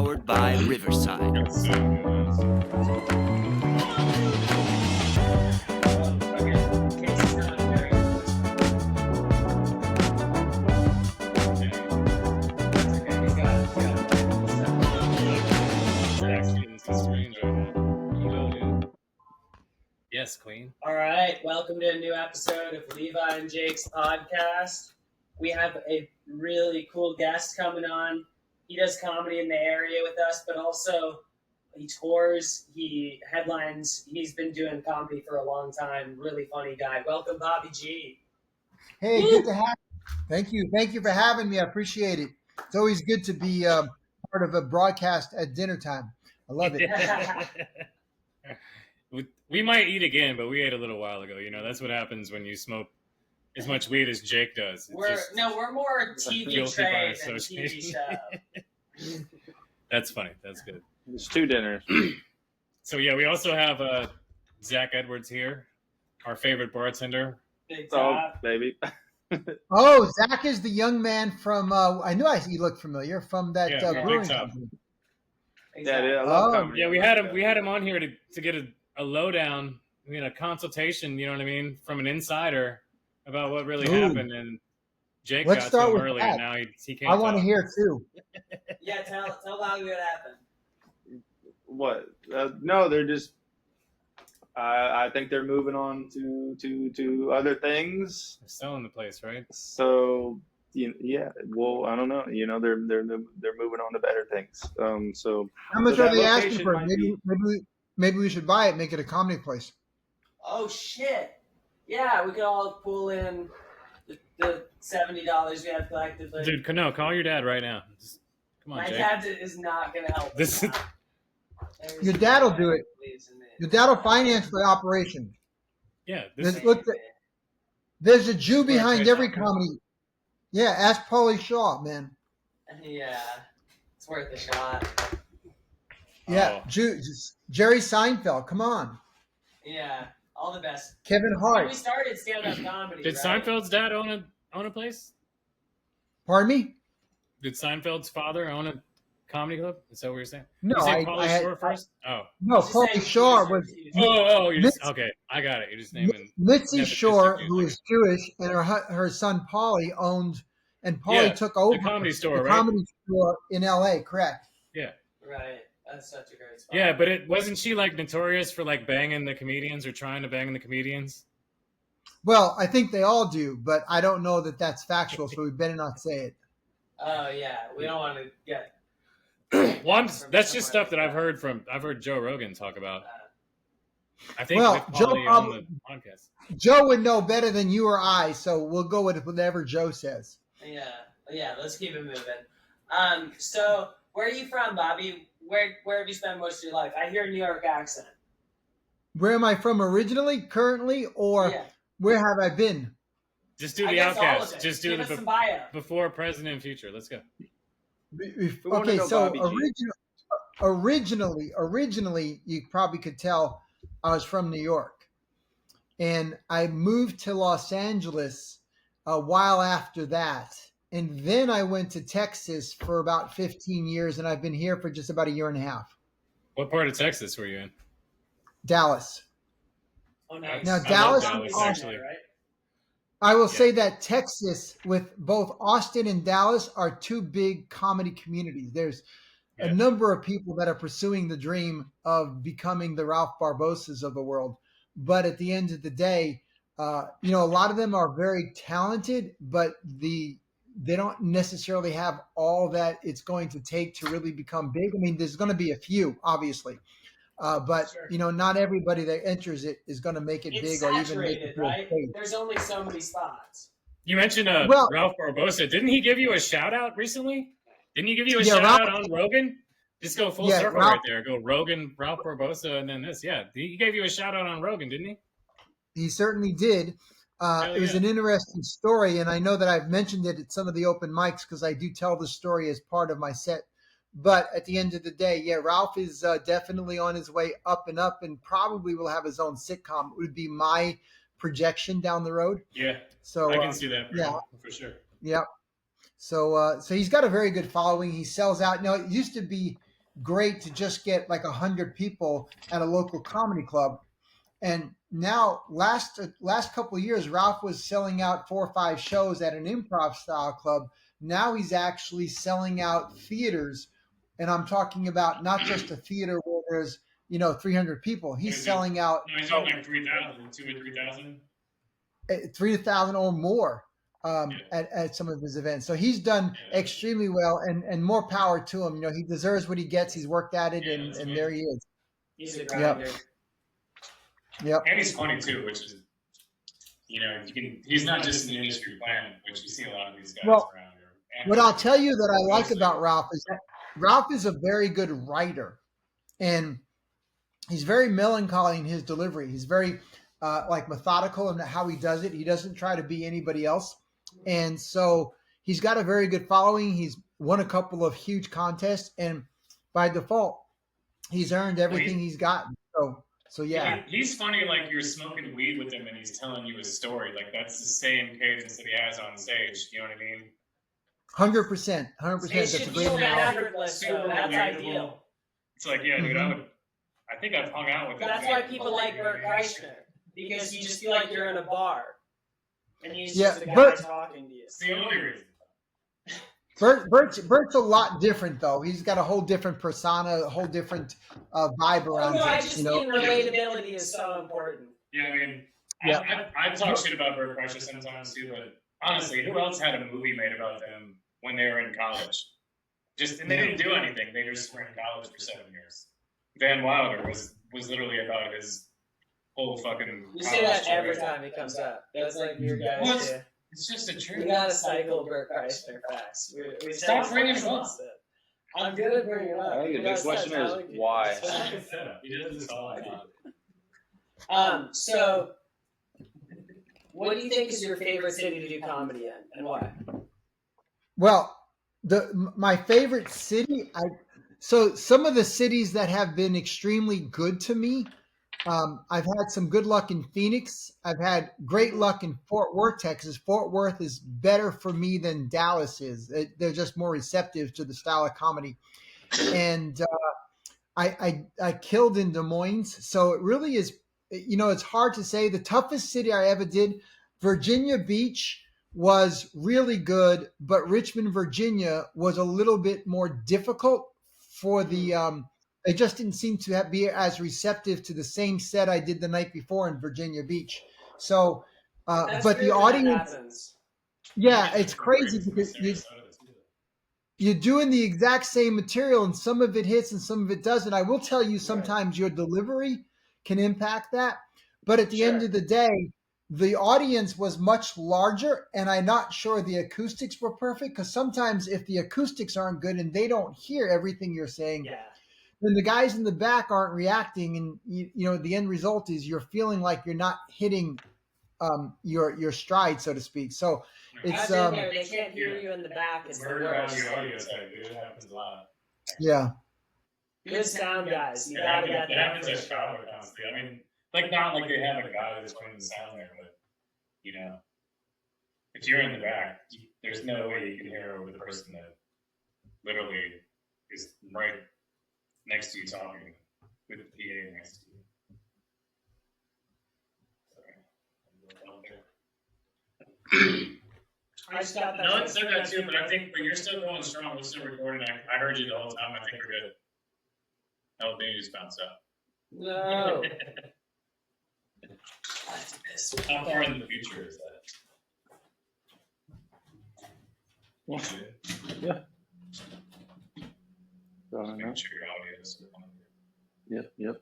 powered by Riverside. Yes, Queen. All right, welcome to a new episode of Levi and Jake's podcast. We have a really cool guest coming on. He does comedy in the area with us, but also he tours, he headlines. He's been doing comedy for a long time. Really funny guy. Welcome, Bobby G. Hey, good to have you. Thank you. Thank you for having me. I appreciate it. It's always good to be part of a broadcast at dinner time. I love it. We might eat again, but we ate a little while ago. You know, that's what happens when you smoke as much weed as Jake does. We're more TV trade than TV show. That's funny. That's good. It's 2 dinners. So yeah, we also have Zack Edwards here, our favorite bartender. Big Oh, top. baby. Oh, Zack is the young man from, I knew he looked familiar, from that Yeah, brewing Big Top. company. Exactly. Yeah, I love Oh. comedy. Yeah, we had him on here to get a lowdown, a consultation. You know what I mean, from an insider about what really Ooh. happened. And Jake Let's got start to him with early, that. and now he can't. I want to talk. hear too. Yeah, tell Bobby what happened. What? No, they're just. I think they're moving on to other things. They're selling the place, right? So yeah. Well, I don't know. They're moving on to better things. So How much so are that they asking location for it? might Maybe we should buy it, make it a comedy place. Oh shit! Yeah, we could all pull in the $70 we have collectively. Dude, no, call your dad right now. Just, come on, My Jake. dad is not gonna help. This us is- out. There's Your dad'll no do it. believes in me. Your dad will finance the operation. Yeah, this There's, look, there's a Jew behind every comedy. Yeah, ask Pauly Shaw, man. Yeah, it's worth a shot. Yeah, Oh. Jerry Seinfeld, come on. Yeah, all the best. Kevin When Hart. we started stand-up comedy, Did right? Seinfeld's dad own a place? Pardon me? Did Seinfeld's father own a comedy club? Is that what you're saying? No, you said I Pauly had- Shore first? Oh. No, Just Pauly saying Shaw he was You're just, Mitzi- okay. I got it. You're just naming. Mitzi nepotistic Shore, Jews, who like is Jewish, and her son Pauly owned, and Pauly Yeah, took over the comedy store, the right? comedy store in L.A. Correct? Yeah. Right, that's such a great spot. Yeah, but it wasn't she like notorious for like banging the comedians or trying to bang the comedians? Well, I think they all do, but I don't know that that's factual, so we better not say it. Oh yeah, we don't want to get. Well, from that's just somewhere stuff that I've heard Joe Rogan talk about. I think Well, with Joe Pauly on probably- the podcast. Joe would know better than you or I, so we'll go with whatever Joe says. Yeah. Let's keep it moving. So where are you from, Bobby? Where have you spent most of your life? I hear a New York accent. Where am I from originally, currently, or Yeah. where have I been? Just do I the guess all of outcast. it. Just do Give the us some bio. before, present, and future. Let's go. wanna Okay, know so Bobby G. originally, you probably could tell I was from New York, and I moved to Los Angeles a while after that, and then I went to Texas for about 15 years, and I've been here for just about a year and a half. What part of Texas were you in? Dallas. Oh, nice. Now, I love Dallas- actually. Right? I will say that Texas, with both Austin and Dallas, are two big comedy communities. There's Yeah. a number of people that are pursuing the dream of becoming the Ralph Barbosas of the world. But at the end of the day, a lot of them are very talented, but they don't necessarily have all that it's going to take to really become big. I mean, there's going to be a few, obviously. But Sure. Not everybody that enters it is going to make it It's big or even make saturated, it to a right? stage. There's only so many spots. You mentioned Well- Ralph Barbosa. Didn't he give you a shout out recently? Didn't he give you a Yeah, shout Ralph- out on Rogan? Just go full Yeah, circle Ralph- right there. Go Rogan, Ralph Barbosa, and then this. Yeah, he gave you a shout out on Rogan, didn't he? He certainly did. Hell It was yeah. an interesting story, and I know that I've mentioned it at some of the open mics because I do tell the story as part of my set. But at the end of the day, yeah, Ralph is definitely on his way up and probably will have his own sitcom. It would be my projection down the road. Yeah, So I can see that yeah. for sure. Yeah. So he's got a very good following. He sells out. Now, it used to be great to just get like 100 people at a local comedy club. And now, last couple of years, Ralph was selling out 4 or 5 shows at an improv style club. Now he's actually selling out theaters, and I'm talking about not just a theater where there's 300 people. He's selling out No, he's doing like 3,000, 2,000 or 3,000. 3,000 or more at some of his events. So he's done extremely well, and more power to him. He deserves what he gets. He's worked at it, and there he is. He's a grinder. Yep. And he's funny too, which is, he's not just an industry plant, which you see a lot of these guys around here. What I'll tell you that I like about Ralph is that Ralph is a very good writer, and he's very melancholy in his delivery. He's very like methodical in how he does it. He doesn't try to be anybody else. And so he's got a very good following. He's won a couple of huge contests, and by default, he's earned everything he's gotten. So yeah. He's funny, like you're smoking weed with him and he's telling you his story. Like that's the same cadence that he has on stage. You know what I mean? 100%. 100%. That's a great analogy. That's ideal. It's like, yeah, dude, I think I've hung out with him. That's why people like Bert Kreischer, because you just feel like you're in a bar. And he's just a guy talking to you. It's the only reason. Bert's a lot different, though. He's got a whole different persona, a whole different vibe around him. I just mean relatability is so important. Yeah, I mean, I talk shit about Bert Kreischer sometimes too, but honestly, who else had a movie made about them when they were in college? And they didn't do anything. They just were in college for 7 years. Van Wilder was literally about his whole fucking. You say that every time he comes up. That's like your guys do. It's just a truth. We gotta cycle Bert Kreischer facts. We Stop bringing it up. I'm gonna bring it up. I think the big question is why. He does this all the time. So, what do you think is your favorite city to do comedy in, and why? Well, my favorite city. So some of the cities that have been extremely good to me. I've had some good luck in Phoenix. I've had great luck in Fort Worth, Texas. Fort Worth is better for me than Dallas is. They're just more receptive to the style of comedy. And I killed in Des Moines. So it really is, it's hard to say. The toughest city I ever did, Virginia Beach, was really good, but Richmond, Virginia was a little bit more difficult for the they just didn't seem to be as receptive to the same set I did the night before in Virginia Beach. So, but the audience, it's crazy because you're doing the exact same material and some of it hits and some of it doesn't. I will tell you, sometimes your delivery can impact that. But at the end of the day, the audience was much larger, and I'm not sure the acoustics were perfect, because sometimes if the acoustics aren't good and they don't hear everything you're saying, then the guys in the back aren't reacting, and the end result is you're feeling like you're not hitting your stride, so to speak. So it's they can't hear you in the back. It's the worst. It happens a lot. Yeah. Good sound guys. You gotta get that. It happens at Chicago constantly. I mean, not like they have a guy that's putting the sound there, but if you're in the back, there's no way you can hear over the person that literally is right next to you talking with the PA next to you. I just got that. No one said that too, but you're still going strong. We're still recording. I hered you the whole time. I think we're good. Oh, then you just bounced out. No. How far in the future is that? Yeah. Make sure your audio is on. Yep.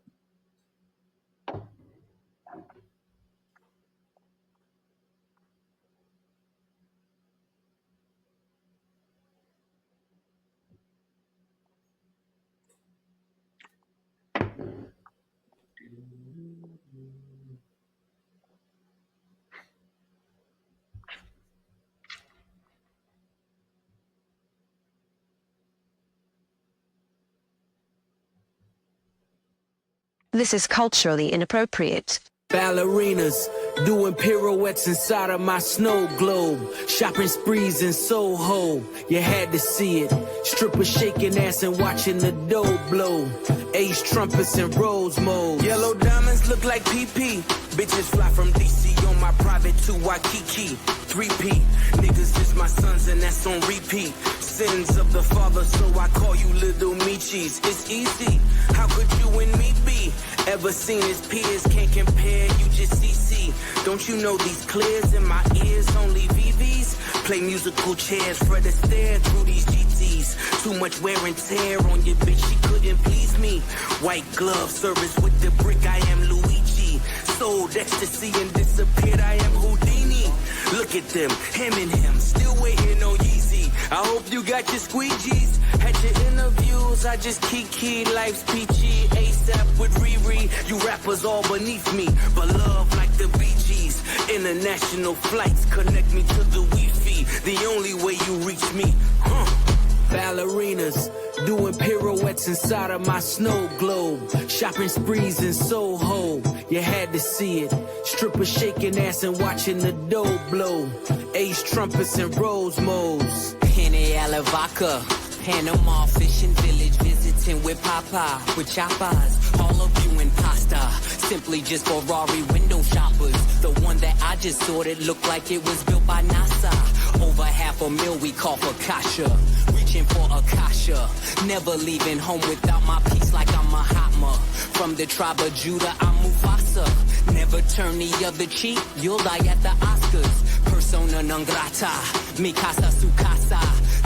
This is culturally inappropriate. Ballerinas doing pirouettes inside of my snow globe. Shopping sprees in Soho, you had to see it. Strippers shaking ass and watching the dough blow. Ace trumpets and rose modes. Yellow diamonds look like PP. Bitches fly from DC on my private to Waikiki. 3P, niggas is my sons and that's on repeat. Sins of the father, so I call you little Michis. It's easy, how could you and me be? Ever seen his peers, can't compare, you just CC. Don't you know these clears in my ears, only VVs? Play musical chairs, Fred Astaire through these GTs. Too much wear and tear on your bitch, she couldn't please me. White glove service with the brick, I am Luigi. Sold ecstasy and disappeared, I am Houdini. Look at them, him and him, still waiting on Yeezy. I hope you got your squeegees. Had your interviews, I just kiki, life's peachy. ASAP with Riri, you rappers all beneath me. But love like the Bee Gees. International flights connect me to the Wi-Fi. The only way you reach me, Ballerinas doing pirouettes inside of my snow globe. Shopping sprees in Soho, you had to see it. Strippers shaking ass and watching the dough blow. Ace trumpets and rose modes. Henny Alavaca, Panama fishing village, visiting with Papa, with chapas. All of you in pasta, simply just Ferrari window shoppers. The one that I just ordered looked like it was built by NASA. Over $500,000 we call for Kasha. Reaching for Akasha. Never leaving home without my piece like I'm Mahatma. From the tribe of Judah, I'm Mufasa. Never turn the other cheek, you'll die at the Oscars. Persona non grata, mi casa su casa.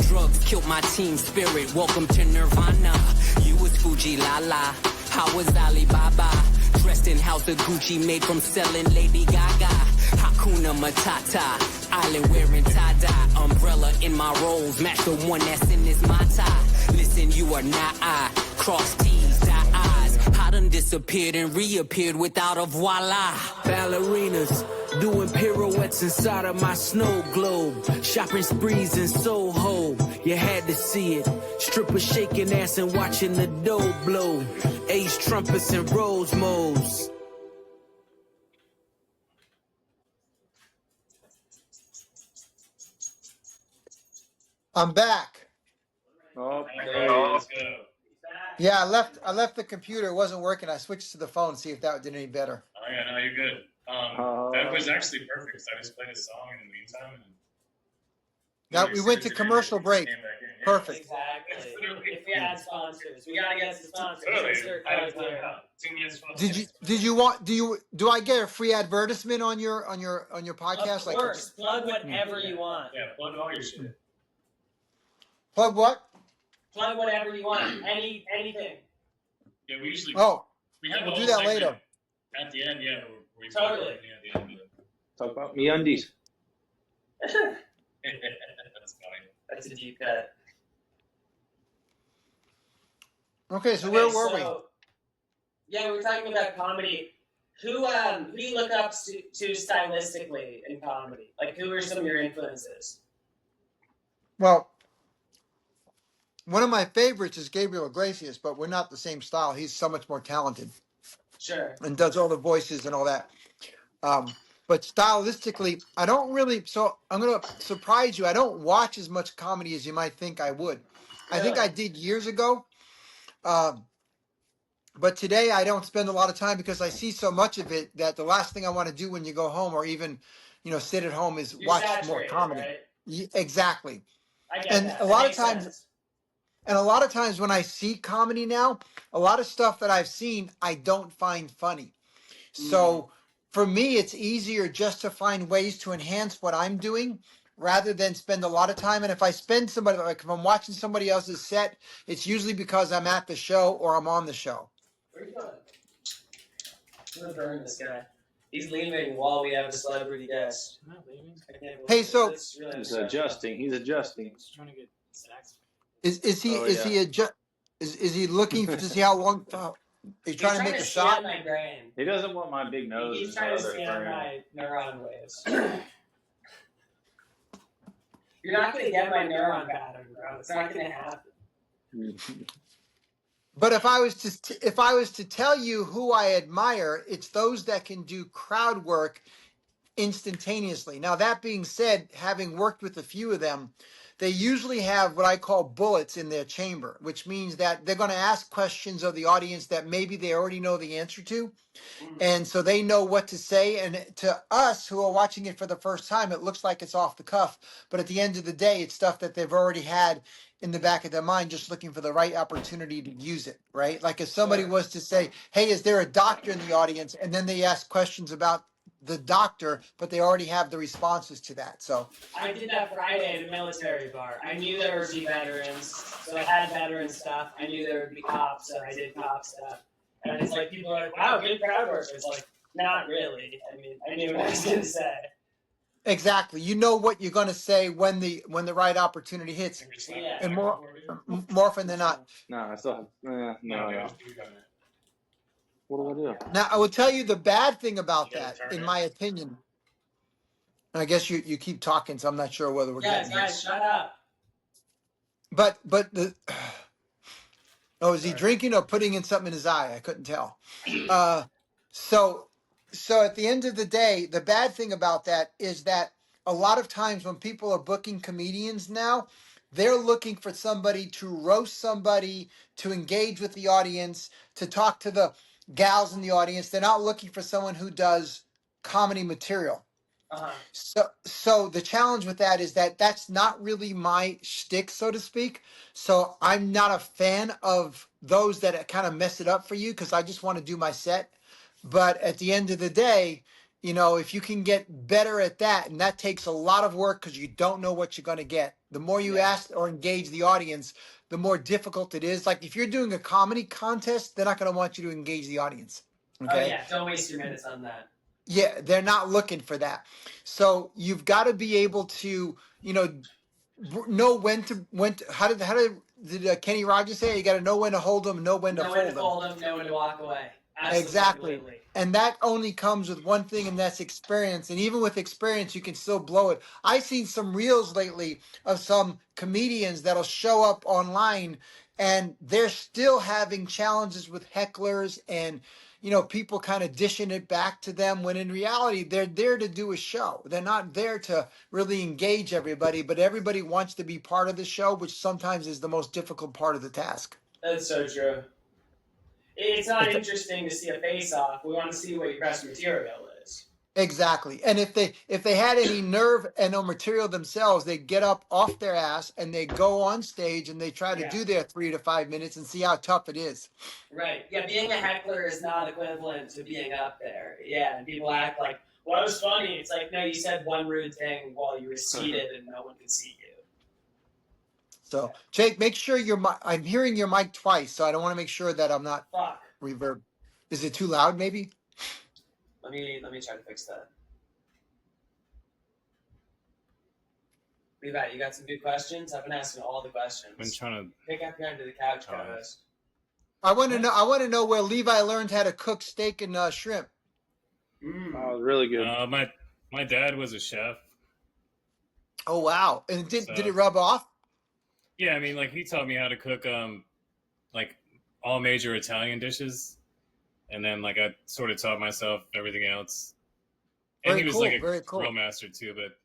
Drugs killed my team spirit, welcome to Nirvana. You was Fuji Lala, I was Alibaba. Dressed in house of Gucci made from selling Lady Gaga. Hakuna Matata, island wearing tie-dye. Umbrella in my rolls, match the one that's in this Mata. Listen, you are not I, cross T's, dot I's. I done disappeared and reappeared without a voila. Ballerinas doing pirouettes inside of my snow globe. Shopping sprees in Soho, you had to see it. Strippers shaking ass and watching the dough blow. Ace trumpets and rose modes. I'm back. Oh, Let's go. Yeah, I left the computer. It wasn't working. I switched to the phone to see if that did any better. Oh yeah, no, you're good. That was actually perfect because I just played a song in the meantime. And Now we went to commercial break. Came back in. Yeah. Perfect. Exactly. If we had sponsors, we gotta get some sponsors. Totally. Insert I code have here. Do I get a free advertisement on your podcast? Of course, plug whatever you want. Yeah, plug all your shit. Plug what? Plug whatever you want. Anything. Yeah, we usually we have we'll a do whole that segment later. at the end. Yeah, where we Totally. At the end. talk about me undies. That's funny. That's a deep cut. Okay, so where were we? Yeah, we were talking about comedy. Who do you look up to stylistically in comedy? Like, who are some of your influences? Well, one of my favorites is Gabriel Iglesias, but we're not the same style. He's so much more talented Sure. and does all the voices and all that. But stylistically, I don't really. So I'm going to surprise you. I don't watch as much comedy as you might think I would. I think I did years ago. But today I don't spend a lot of time because I see so much of it that the last thing I want to do when you go home or even, sit at home is You're watch more saturated, comedy. right? Exactly. I get And that. a lot That of times- makes sense. And a lot of times when I see comedy now, a lot of stuff that I've seen, I don't find funny. So for me, it's easier just to find ways to enhance what I'm doing rather than spend a lot of time. And if I spend if I'm watching somebody else's set, it's usually because I'm at the show or I'm on the show. Where are you going? I'm gonna burn this guy. He's leaving while we have a celebrity guest. I'm not leaving. I can't believe Hey, it. so- That's really He's upsetting. adjusting. He's adjusting. Just trying to get Zack's. Is he Oh, is he is he looking to see how long he's trying to make a shot? scan my brain. He doesn't want my big nose. He's and trying to other scan brain. my neuron waves. You're not gonna get my neuron pattern, bro. It's not gonna happen. But if I was to tell you who I admire, it's those that can do crowd work instantaneously. Now, that being said, having worked with a few of them, they usually have what I call bullets in their chamber, which means that they're going to ask questions of the audience that maybe they already know the answer to. And so they know what to say. And to us who are watching it for the first time, it looks like it's off the cuff. But at the end of the day, it's stuff that they've already had in the back of their mind, just looking for the right opportunity to use it, right? Like if somebody was to say, hey, is there a doctor in the audience? And then they ask questions about the doctor, but they already have the responses to that. So I did that Friday at a military bar. I knew there would be veterans, so I had veteran stuff. I knew there would be cops, so I did cop stuff. And it's like people are like, "Wow, good crowd work." It's like, not really. I mean, I knew what I was going to say. exactly, you know what you're going to say when the right opportunity hits, Yeah. and more often than not. No, I still have. No. What do I do? Now, I will tell you the bad thing about that, in my opinion. And I guess you keep talking, so I'm not sure whether we're getting Guys, this. shut up. But the is he drinking or putting in something in his eye? I couldn't tell. So at the end of the day, the bad thing about that is that a lot of times when people are booking comedians now, they're looking for somebody to roast somebody, to engage with the audience, to talk to the gals in the audience. They're not looking for someone who does comedy material. So the challenge with that is that that's not really my shtick, so to speak. So I'm not a fan of those that kind of mess it up for you because I just want to do my set. But at the end of the day, if you can get better at that, and that takes a lot of work because you don't know what you're going to get. The more you ask or engage the audience, the more difficult it is. Like if you're doing a comedy contest, they're not going to want you to engage the audience. Okay? Oh yeah, don't waste your minutes on that. Yeah, they're not looking for that. So you've got to be able to, know when to how did Kenny Rogers say? You got to know when to hold them, know when to Know fold when to them. fold them, know when to walk away. Absolutely. Exactly. And that only comes with one thing, and that's experience. And even with experience, you can still blow it. I've seen some reels lately of some comedians that'll show up online and they're still having challenges with hecklers and, people kind of dishing it back to them when in reality, they're there to do a show. They're not there to really engage everybody, but everybody wants to be part of the show, which sometimes is the most difficult part of the task. That's so true. It's not interesting to see a face-off. We want to see what your best material is. Exactly. And if they had any nerve and no material themselves, they get up off their ass and they go on stage and they try to do their 3 to 5 minutes and see how tough it is. Right. Yeah, being a heckler is not equivalent to being up there. Yeah, and people act like, well, it was funny. It's like, no, you said one rude thing while you were seated and no one could see you. So, Jake, make sure I'm hearing your mic twice, so I don't want to make sure that I'm not reverb. Is it too loud, maybe? Let me try to fix that. Levi, you got some good questions? I've been asking all the questions. I've been trying to pick up behind the couch, co-host. I want to know where Levi learned how to cook steak and shrimp. Oh, really good. My dad was a chef. Oh wow! And did it rub off? Yeah, I mean, like he taught me how to cook like all major Italian dishes, and then like I sort of taught myself everything else. And he was like a grill master too, but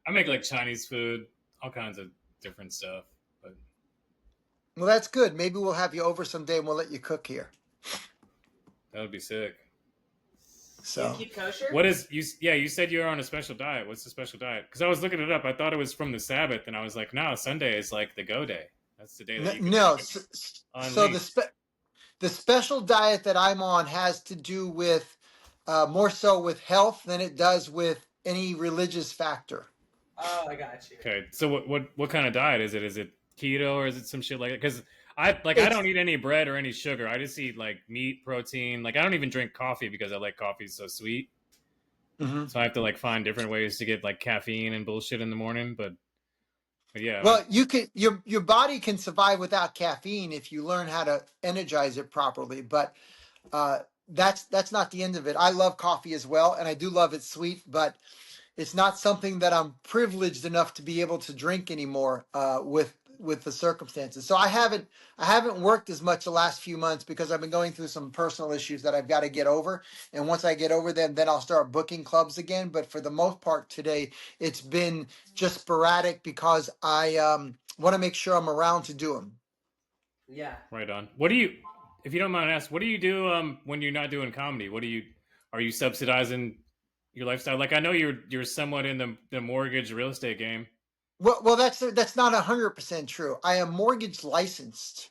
I make like Chinese food, all kinds of different stuff. But well, that's good. Maybe we'll have you over someday and we'll let you cook here. That would be sick. So you keep kosher? What is you? Yeah, you said you were on a special diet. What's the special diet? Because I was looking it up. I thought it was from the Sabbath, and I was like, no, Sunday is like the go day. That's the day. That you can so the special diet that I'm on has to do with more so with health than it does with any religious factor. Oh, I got you. Okay, so what kind of diet is it? Is it keto or is it some shit like that? Because I don't eat any bread or any sugar. I just eat like meat, protein. Like I don't even drink coffee because I like coffee so sweet. Mm-hmm. So I have to like find different ways to get like caffeine and bullshit in the morning. But yeah. Well, you can your body can survive without caffeine if you learn how to energize it properly. But that's not the end of it. I love coffee as well, and I do love it sweet, but it's not something that I'm privileged enough to be able to drink anymore with with the circumstances. So I haven't worked as much the last few months because I've been going through some personal issues that I've got to get over. And once I get over them, then I'll start booking clubs again. But for the most part today, it's been just sporadic because I want to make sure I'm around to do them. Yeah. Right on. What do you, if you don't mind asking, what do you do when you're not doing comedy? Are you subsidizing your lifestyle? Like I know you're somewhat in the mortgage real estate game. Well, that's not 100% true. I am mortgage licensed,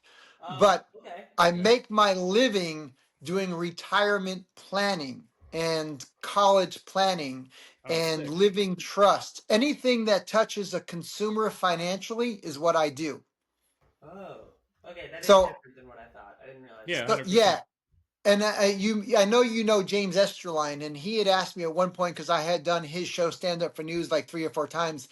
but Okay. I make my living doing retirement planning and college planning and Sick. living trust. Anything that touches a consumer financially is what I do. Oh, okay. That is So- different than what I thought. I didn't realize. Yeah. So, 100%. yeah. And I know you know James Esterline, and he had asked me at one point because I had done his show Stand Up for News like 3 or 4 times,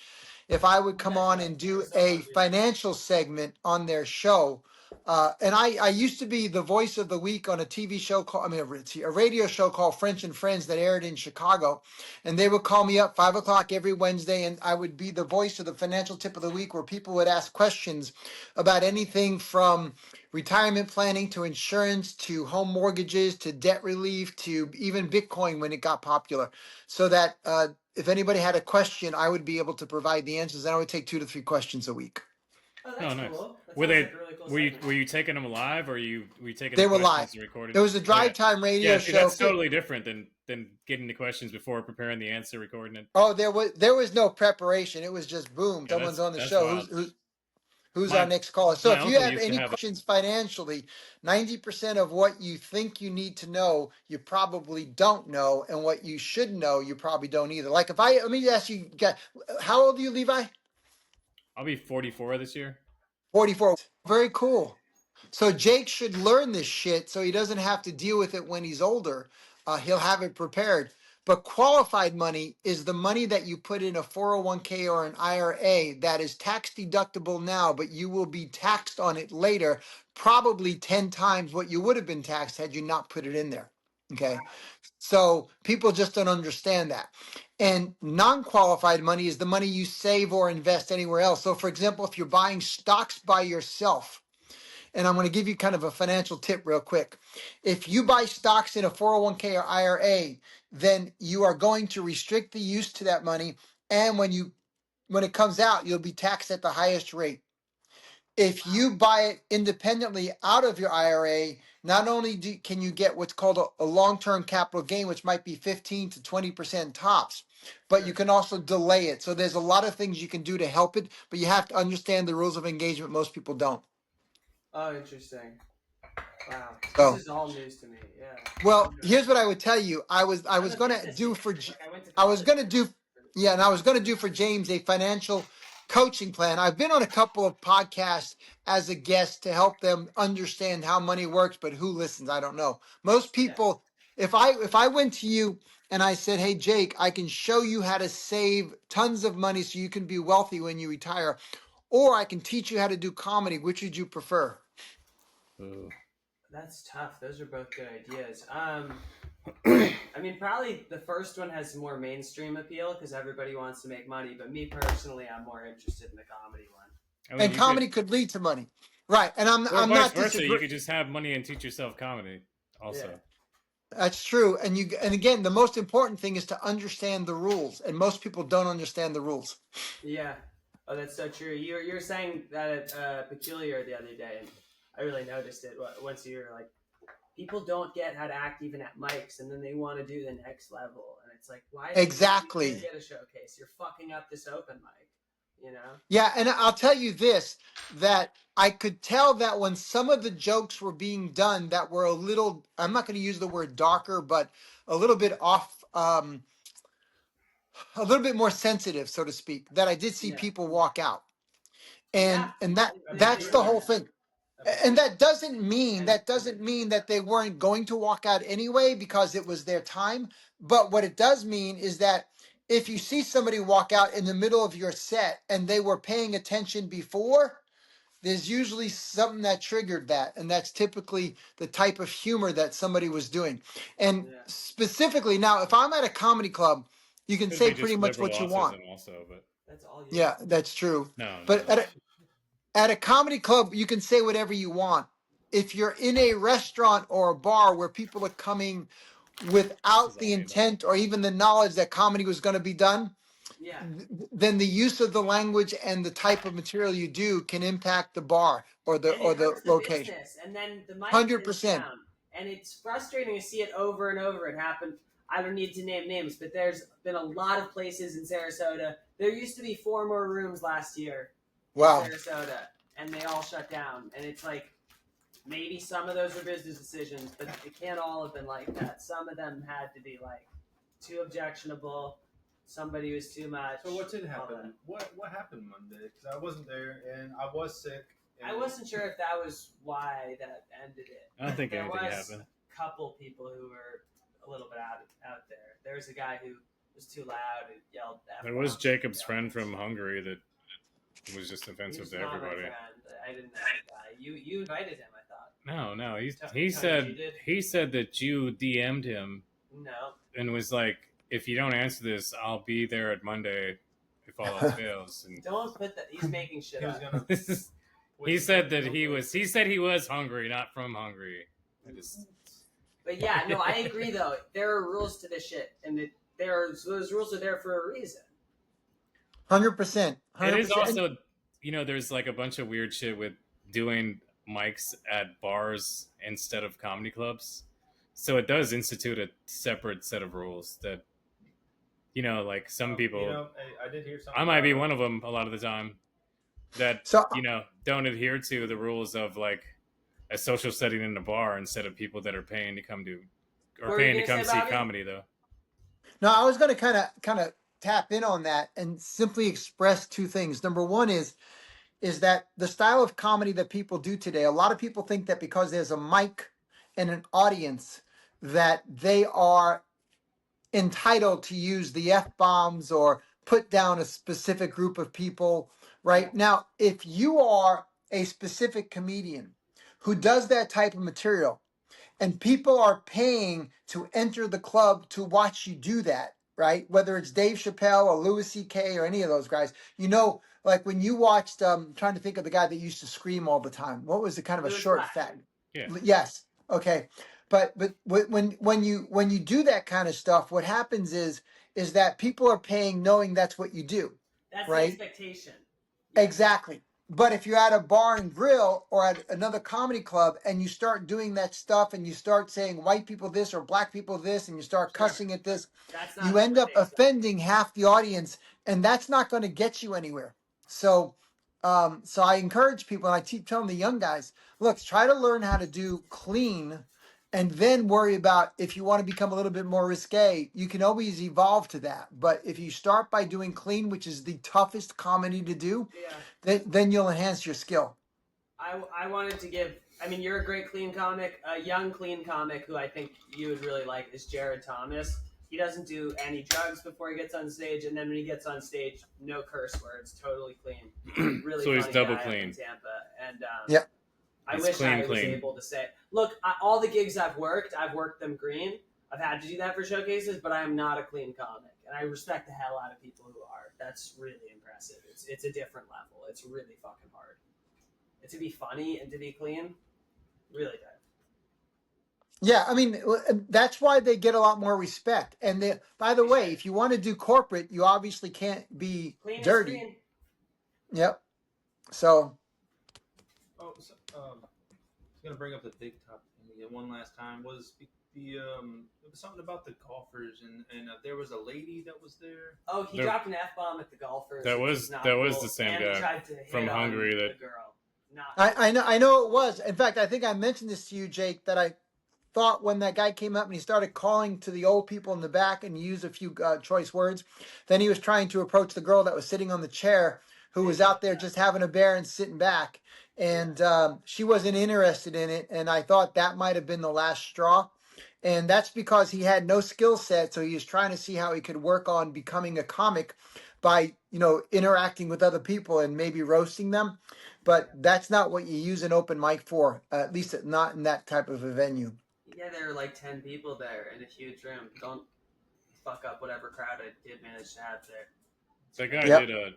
if I would come That's on right. and do So a much, yeah. financial segment on their show. And I used to be the voice of the week on a TV show called, a radio show called French and Friends that aired in Chicago. And they would call me up 5 o'clock every Wednesday, and I would be the voice of the financial tip of the week where people would ask questions about anything from retirement planning to insurance to home mortgages to debt relief to even Bitcoin when it got popular. So that if anybody had a question, I would be able to provide the answers. And I would take 2 to 3 questions a week. Oh, that's nice. cool. That Were sounds they like a really cool were you segment. were you taking them live, or were you taking They the were questions live. recorded? It was a drive time radio Yeah, see, show. that's totally different than getting the questions before preparing the answer, recording it. Oh, there was no preparation. It was just boom. Yeah, Someone's on the that's show. wild. Who's My- our next caller? So my if you uncle have used to any have- questions financially, 90% of what you think you need to know, you probably don't know, and what you should know, you probably don't either. Like let me ask you, how old are you, Levi? I'll be 44 this year. 44. Very cool. So Jake should learn this shit so he doesn't have to deal with it when he's older. He'll have it prepared. But qualified money is the money that you put in a 401k or an IRA that is tax deductible now, but you will be taxed on it later, probably 10 times what you would have been taxed had you not put it in there. Okay. So people just don't understand that. And non-qualified money is the money you save or invest anywhere else. So for example, if you're buying stocks by yourself, and I'm going to give you kind of a financial tip real quick. If you buy stocks in a 401k or IRA, then you are going to restrict the use to that money. And when it comes out, you'll be taxed at the highest rate. If you buy it independently out of your IRA, not only can you get what's called a long-term capital gain, which might be 15 to 20% tops, but you can also delay it. So there's a lot of things you can do to help it, but you have to understand the rules of engagement. Most people don't. Oh, interesting. Wow. So- This is all news to me. Yeah. Well, here's what I would tell you. I was I'm a going to business do major. for Like, I went to I was college. going to do yeah, and I was going to do for James a financial coaching plan. I've been on a couple of podcasts as a guest to help them understand how money works, but who listens, I don't know. Most people, if I went to you and I said, "Hey Jake, I can show you how to save tons of money so you can be wealthy when you retire, or I can teach you how to do comedy, which would you prefer?" Ooh. That's tough. Those are both good ideas. I mean, probably the first one has more mainstream appeal because everybody wants to make money. But me personally, I'm more interested in the comedy one. I mean, And you comedy could lead to money. Right. And I'm or vice not versa. disagreeing. You could just have money and teach yourself comedy. Also, Yeah. That's true. And again, the most important thing is to understand the rules. And most people don't understand the rules. Yeah. Oh, that's so true. You were saying that at Peculiar the other day, and I really noticed it once you were like, people don't get how to act even at mics, and then they want to do the next level, and it's like, why? Exactly. You get a showcase. You're fucking up this open mic. You know? Yeah, and I'll tell you this, that I could tell that when some of the jokes were being done that were a little, I'm not going to use the word darker, but a little bit off, a little bit more sensitive, so to speak, that I did see people walk out. And that's the whole thing. And that doesn't mean that they weren't going to walk out anyway because it was their time. But what it does mean is that if you see somebody walk out in the middle of your set and they were paying attention before, there's usually something that triggered that. And that's typically the type of humor that somebody was doing. And specifically now, if I'm at a comedy club, you can Could say be just pretty much liberal what you want. autism also, but That's all. Yeah, that's true. no. But At a comedy club, you can say whatever you want. If you're in a restaurant or a bar where people are coming without the intent or even the knowledge that comedy was going to be done, Yeah. then the use of the language and the type of material you do can impact the bar or the And it hurts the location. business, and then the mic is 100%. down. And it's frustrating to see it over and over. It happened. I don't need to name names, but there's been a lot of places in Sarasota. There used to be 4 more rooms last year Wow. in Sarasota, and they all shut down. And it's like, maybe some of those are business decisions, but it can't all have been like that. Some of them had to be like too objectionable. Somebody was too much. So what did happen? What happened Monday? Because I wasn't there and I was sick. I wasn't sure if that was why that ended it. I don't think there anything was happened. a couple people who were a little bit out there. There was a guy who was too loud and yelled. There was Jacob's friend from Hungary that was just offensive to everybody. I didn't know the guy. You invited him, I thought. No. He You said did? he said that you DM'd him No. and was like, if you don't answer this, I'll be there at Monday if all else fails. And Don't put that. He's making shit He was up. gonna. he said that he was Hungary, not from Hungary. But yeah, no, I agree though. There are rules to this shit, and those rules are there for a reason. 100%. It is also, there's like a bunch of weird shit with doing mics at bars instead of comedy clubs. So it does institute a separate set of rules that, like some people, I did hear something. I might be one of them a lot of the time that, So- don't adhere to the rules of like a social setting in a bar instead of people that are paying to come What were paying you to gonna come say, see Bobby? comedy though. No, I was going to kind of tap in on that and simply express 2 things. Number one is that the style of comedy that people do today, a lot of people think that because there's a mic and an audience that they are entitled to use the F-bombs or put down a specific group of people, right? Now, if you are a specific comedian who does that type of material and people are paying to enter the club to watch you do that, right? Whether it's Dave Chappelle or Louis C.K. or any of those guys, like when you watched, trying to think of the guy that used to scream all the time. What was the kind of a Louis short, Black. fat? Yeah. Yes. Okay. But when you do that kind of stuff, what happens is that people are paying knowing that's what you do. That's Right. the expectation. Exactly. But if you're at a bar and grill or at another comedy club and you start doing that stuff and you start saying white people this or black people this and you start cussing at this, That's not you what end up they expect. offending half the audience, and that's not going to get you anywhere. So I encourage people, and I keep telling the young guys, look, try to learn how to do clean and then worry about if you want to become a little bit more risque, you can always evolve to that. But if you start by doing clean, which is the toughest comedy to do, Yeah. then you'll enhance your skill. I wanted to give. I mean, you're a great clean comic. A young clean comic who I think you would really like is Jared Thomas. He doesn't do any drugs before he gets on stage, and then when he gets on stage, no curse words, totally clean. Really So he's funny double guy up clean. in Tampa, and Yeah. I He's wish clean, I was clean. able to say, look, all the gigs I've worked them green. I've had to do that for showcases, but I am not a clean comic, and I respect the hell out of people who are. That's really impressive. It's a different level. It's really fucking hard. To be funny and to be clean, really good. Yeah, I mean, that's why they get a lot more respect. And by the way, if you want to do corporate, you obviously can't be Clean is dirty. clean. Yep. So, I was gonna bring up the big top thing again one last time. Was it was something about the golfers and there was a lady that was there. Oh, he There- dropped an F-bomb at the golfers. That which was- is not that was cool, the same and he guy tried to hit from on Hungary the that- girl. Not I know it was. In fact, I think I mentioned this to you, Jake, that I thought when that guy came up and he started calling to the old people in the back and used a few choice words, then he was trying to approach the girl that was sitting on the chair who was out there just having a beer and sitting back. And she wasn't interested in it. And I thought that might have been the last straw. And that's because he had no skill set. So he was trying to see how he could work on becoming a comic by, interacting with other people and maybe roasting them. But that's not what you use an open mic for, at least not in that type of a venue. Yeah, there were like 10 people there in a huge room. Don't fuck up whatever crowd I did manage to have there. That guy Yep.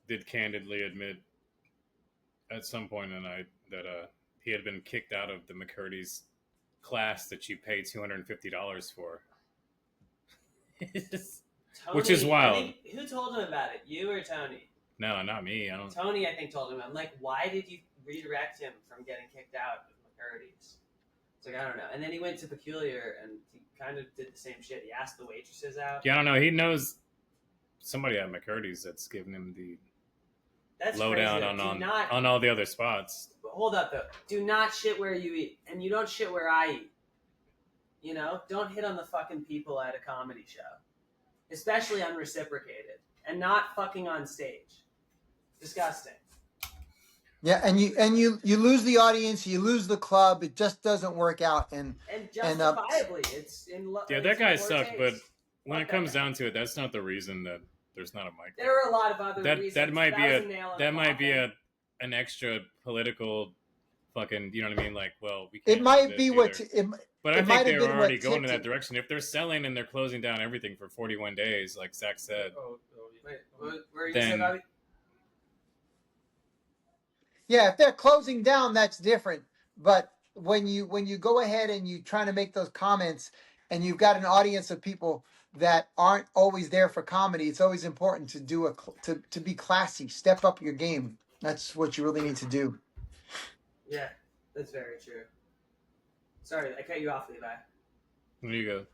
did candidly admit at some point in the night that he had been kicked out of the McCurdy's class that you pay $250 for. Which is wild. I think, who told him about it? You or Tony? No, not me. I don't. Tony, I think, told him. I'm like, why did you redirect him from getting kicked out of McCurdy's? It's like, I don't know. And then he went to Peculiar, and he kind of did the same shit. He asked the waitresses out. Yeah, I don't know. He knows somebody at McCurdy's that's giving him the lowdown on all the other spots. But hold up, though. Do not shit where you eat, and you don't shit where I eat. You know, don't hit on the fucking people at a comedy show, especially unreciprocated, and not fucking on stage. Disgusting. Yeah, and you lose the audience, you lose the club. It just doesn't work out, and justifiably, it's in. Yeah, that guy sucked. But when it comes down to it, that's not the reason that there's not a mic. There are a lot of other reasons. That might be an extra political fucking. You know what I mean? Like, well, we can't. It might be what. But I think they're already going in that direction. If they're selling and they're closing down everything for 41 days, like Zack said. Wait, what were you saying, Bobby? Yeah, if they're closing down, that's different. But when you go ahead and you try to make those comments, and you've got an audience of people that aren't always there for comedy, it's always important to to be classy, step up your game. That's what you really need to do. Yeah, that's very true. Sorry, I cut you off, Levi. There you go.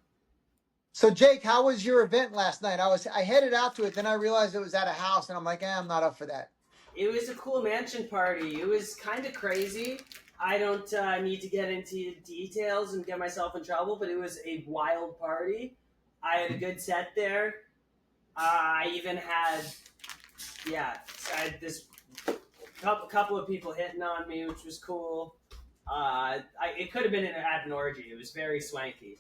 So Jake, how was your event last night? I headed out to it, then I realized it was at a house, and I'm like, I'm not up for that. It was a cool mansion party. It was kind of crazy. I don't need to get into details and get myself in trouble, but it was a wild party. I had a good set there. I even had, I had this couple of people hitting on me, which was cool. It could have been at an orgy. It was very swanky.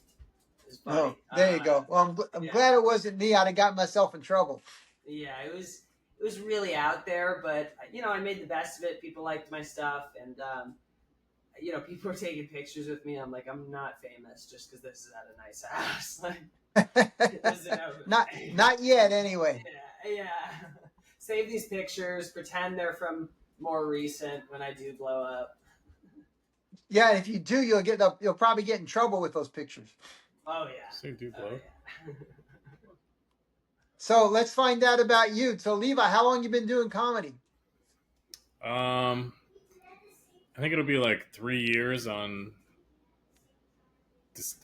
It was funny. Oh, there you go. Well, I'm glad it wasn't me. I'd have gotten myself in trouble. Yeah, it was really out there, but I made the best of it. People liked my stuff, and people were taking pictures with me. I'm like, I'm not famous just because this is at a nice house. Not yet, anyway. Yeah. Save these pictures. Pretend they're from more recent when I do blow up. Yeah, and if you do, you'll probably get in trouble with those pictures. Oh yeah. So do blow. Yeah. So let's find out about you. So Levi, how long you been doing comedy? I think it'll be like 3 years on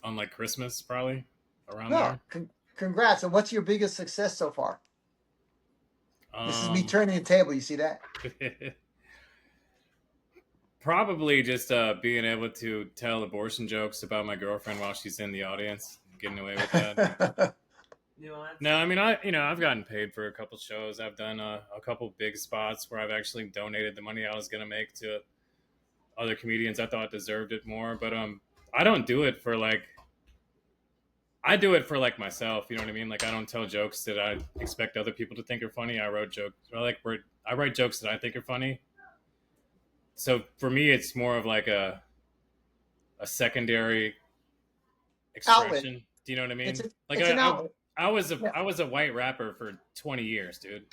like Christmas, probably around there. Congrats! And what's your biggest success so far? This is me turning the table. You see that? Probably just being able to tell abortion jokes about my girlfriend while she's in the audience, getting away with that. No, I mean, I've gotten paid for a couple shows. I've done a couple big spots where I've actually donated the money I was going to make to other comedians I thought deserved it more. But I don't do it for I do it for myself. You know what I mean? Like, I don't tell jokes that I expect other people to think are funny. I write jokes that I think are funny. So for me, it's more of like a secondary expression. Outlet. Do you know what I mean? It's an outlet. I was a white rapper for 20 years, dude.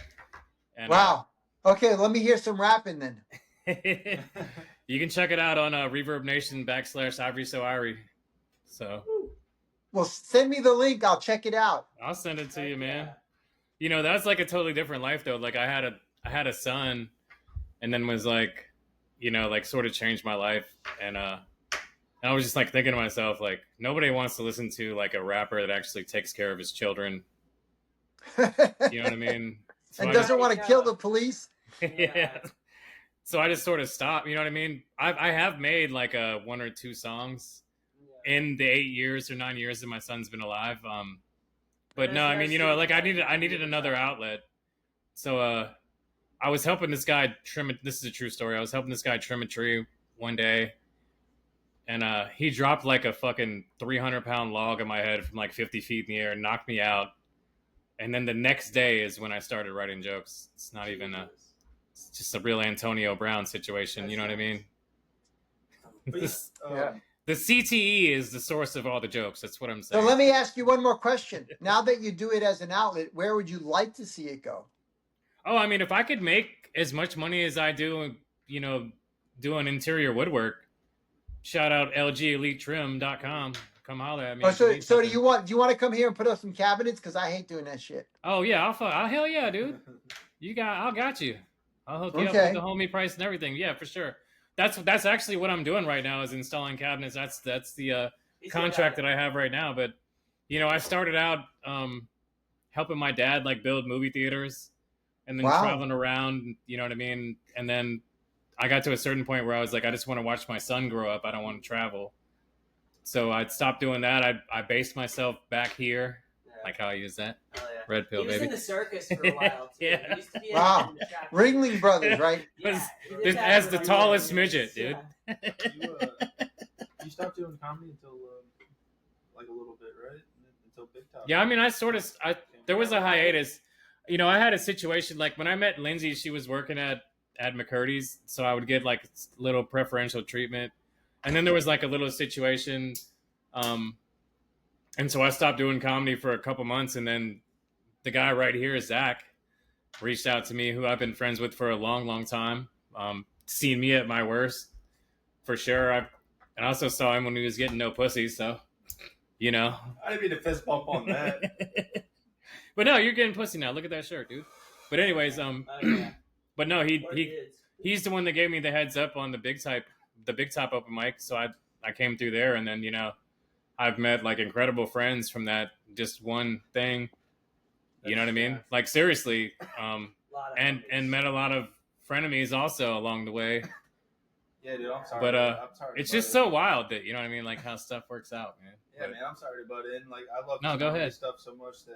And, wow. Okay, let me hear some rapping then. You can check it out on Reverb Nation /Ivory So Irie. So. Well, send me the link. I'll check it out. I'll send it to you, man. Yeah. That's like a totally different life, though. Like, I had a son, and then was like, sort of changed my life, and I was just thinking to myself, nobody wants to listen to a rapper that actually takes care of his children. You know what I mean? So and doesn't want to kill the police. Yeah. So I just sort of stopped. You know what I mean? I have made 1 or 2 songs in the 8 years or 9 years that my son's been alive. But no, I mean, I needed another outlet. So I was helping this guy trim it. This is a true story. I was helping this guy trim a tree one day. And he dropped a fucking 300-pound log on my head from 50 feet in the air and knocked me out. And then the next day is when I started writing jokes. It's not even it's just a real Antonio Brown situation. You know what I mean? The CTE is the source of all the jokes. That's what I'm saying. So let me ask you one more question. Now that you do it as an outlet, where would you like to see it go? Oh, I mean, if I could make as much money as I do doing interior woodwork, shout out lgeliteTrim.com. Come holler at me. Oh, if you so need so something. do you want to come here and put up some cabinets? Because I hate doing that shit. Oh yeah, I'll hell yeah, dude. I got you. I'll hook you up with Okay. the homie price and everything. Yeah, for sure. That's actually what I'm doing right now is installing cabinets. That's the contract that I have right now. But I started out helping my dad like build movie theaters, and then Wow. traveling around. You know what I mean? And then I got to a certain point where I was like, I just want to watch my son grow up. I don't want to travel. So I stopped doing that. I based myself back here. Yeah. Like how I use that. Oh, yeah. Red pill, He was baby. in the circus for a while. Too. Yeah. He used to be Wow. in the trap. Ringling Brothers, right? Yeah, he did Just that as for the like tallest 10 midget, years. dude. You stopped doing comedy until like a little bit, right? Until Big Top. Yeah, I mean, there was a hiatus. I had a situation like when I met Lindsay, she was working at McCurdy's, so I would get like little preferential treatment, and then there was like a little situation, and so I stopped doing comedy for a couple months, and then the guy right here, Zack, reached out to me, who I've been friends with for a long, long time. Seen me at my worst, for sure. I also saw him when he was getting no pussy, so I didn't mean to fist bump on that. But no, you're getting pussy now. Look at that shirt, dude. But anyways, Yeah. but no, What are kids? he's the one that gave me the heads up on the big top open mic. So I came through there, and then I've met like incredible friends from that just one thing. You know what I mean? Like seriously, Lot of and homies. met a lot of frenemies also along the way. Yeah, dude, I'm sorry. But I'm sorry. it's to just butt so wild that like how stuff works out, man. in. Yeah, man, I'm sorry to butt in. Like I love No, go ahead. stuff so much that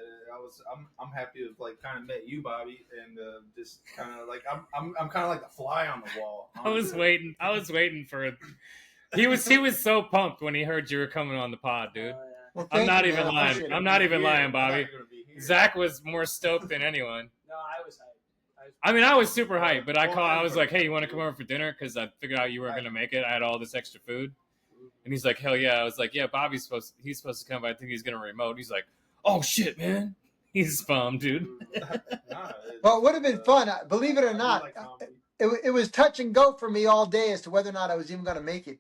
I'm happy to like kind of met you, Bobby, and just kind of like I'm kind of like the fly on the wall. I was waiting for it. He was so pumped when he heard you were coming on the pod, dude. Oh, yeah. Well, I'm thank not you, even man. I lying. appreciate it. I'm not even lying, Bobby. I'm not gonna be here. Zach was more stoked than anyone. No, I was hyped. I mean, I was super hyped, but I was like, hey, you want to come over for dinner? Because I figured out you weren't going to make it. I had all this extra food. And he's like, hell yeah. I was like, yeah, Bobby's supposed to come, but I think he's going to remote. He's like, oh shit, man. He's bummed, dude. Well, it would have been fun. Believe it or not, it was touch and go for me all day as to whether or not I was even going to make it.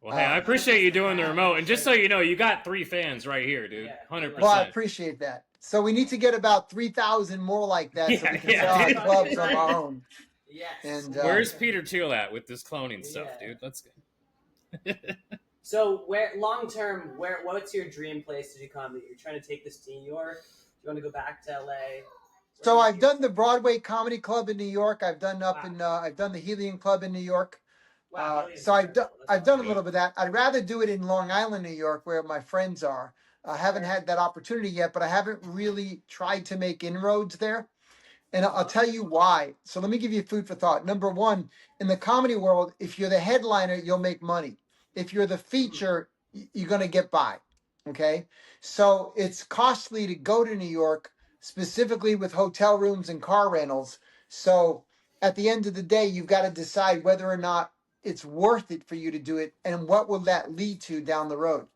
Well, hey, I appreciate you doing the remote. And just so you know, you got 3 fans right here, dude. 100%. Well, I appreciate that. So we need to get about 3,000 more like that so we can sell our clubs on our own. Yes. And Where's Peter Thiel at with this cloning stuff, Yeah. dude? Let's go. So, where long term, what's your dream place to do comedy? You're trying to take this to New York. You want to go back to LA? So I've done the Broadway Comedy Club in New York. I've done I've done the Helium Club in New York. Wow, So I've done a little bit of that. I'd rather do it in Long Island, New York, where my friends are. I haven't had that opportunity yet, but I haven't really tried to make inroads there. And I'll tell you why. So let me give you food for thought. Number one, in the comedy world, if you're the headliner, you'll make money. If you're the feature, you're going to get by. Okay. So it's costly to go to New York, specifically with hotel rooms and car rentals. So at the end of the day, you've got to decide whether or not it's worth it for you to do it, and what will that lead to down the road,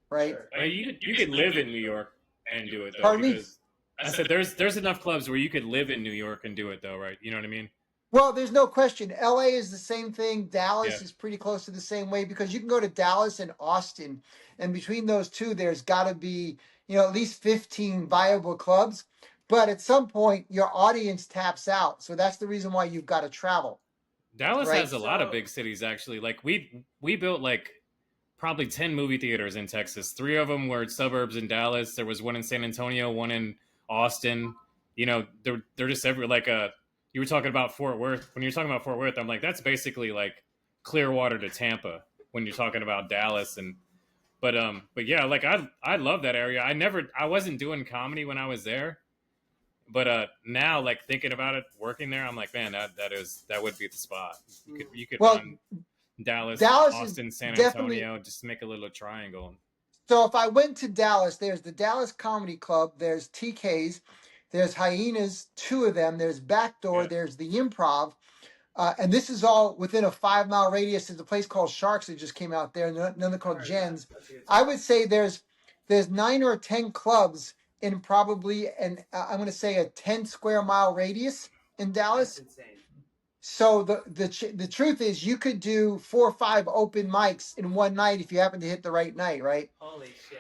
right? Well, you could live in New York and do it though. Pardon me? Because I said there's enough clubs where you could live in New York and do it though, right? You know what I mean? Well, there's no question. LA is the same thing. Dallas Yeah. is pretty close to the same way, because you can go to Dallas and Austin, and between those two, there's got to be, at least 15 viable clubs. But at some point, your audience taps out. So that's the reason why you've got to travel. Dallas Right. has a lot of big cities actually. Like we built like probably 10 movie theaters in Texas. 3 of them were suburbs in Dallas. There was one in San Antonio, one in Austin. They're just everywhere. Like you were talking about Fort Worth. When you're talking about Fort Worth, I'm like, that's basically like Clearwater to Tampa when you're talking about Dallas. But yeah, like I love that area. I wasn't doing comedy when I was there. But now, like thinking about it, working there, I'm like, man, that would be the spot. You could run Dallas, Austin, San Antonio, just make a little triangle. So if I went to Dallas, there's the Dallas Comedy Club, there's TK's, there's Hyenas, 2 of them, there's Backdoor, there's the Improv, and this is all within a 5-mile radius. There's a place called Sharks that just came out there, another called Jen's. I would say there's 9 or 10 clubs in probably I'm going to say a 10 square mile radius in Dallas. That's insane. So the truth is, you could do 4 or 5 open mics in one night if you happen to hit the right night, right? Holy shit.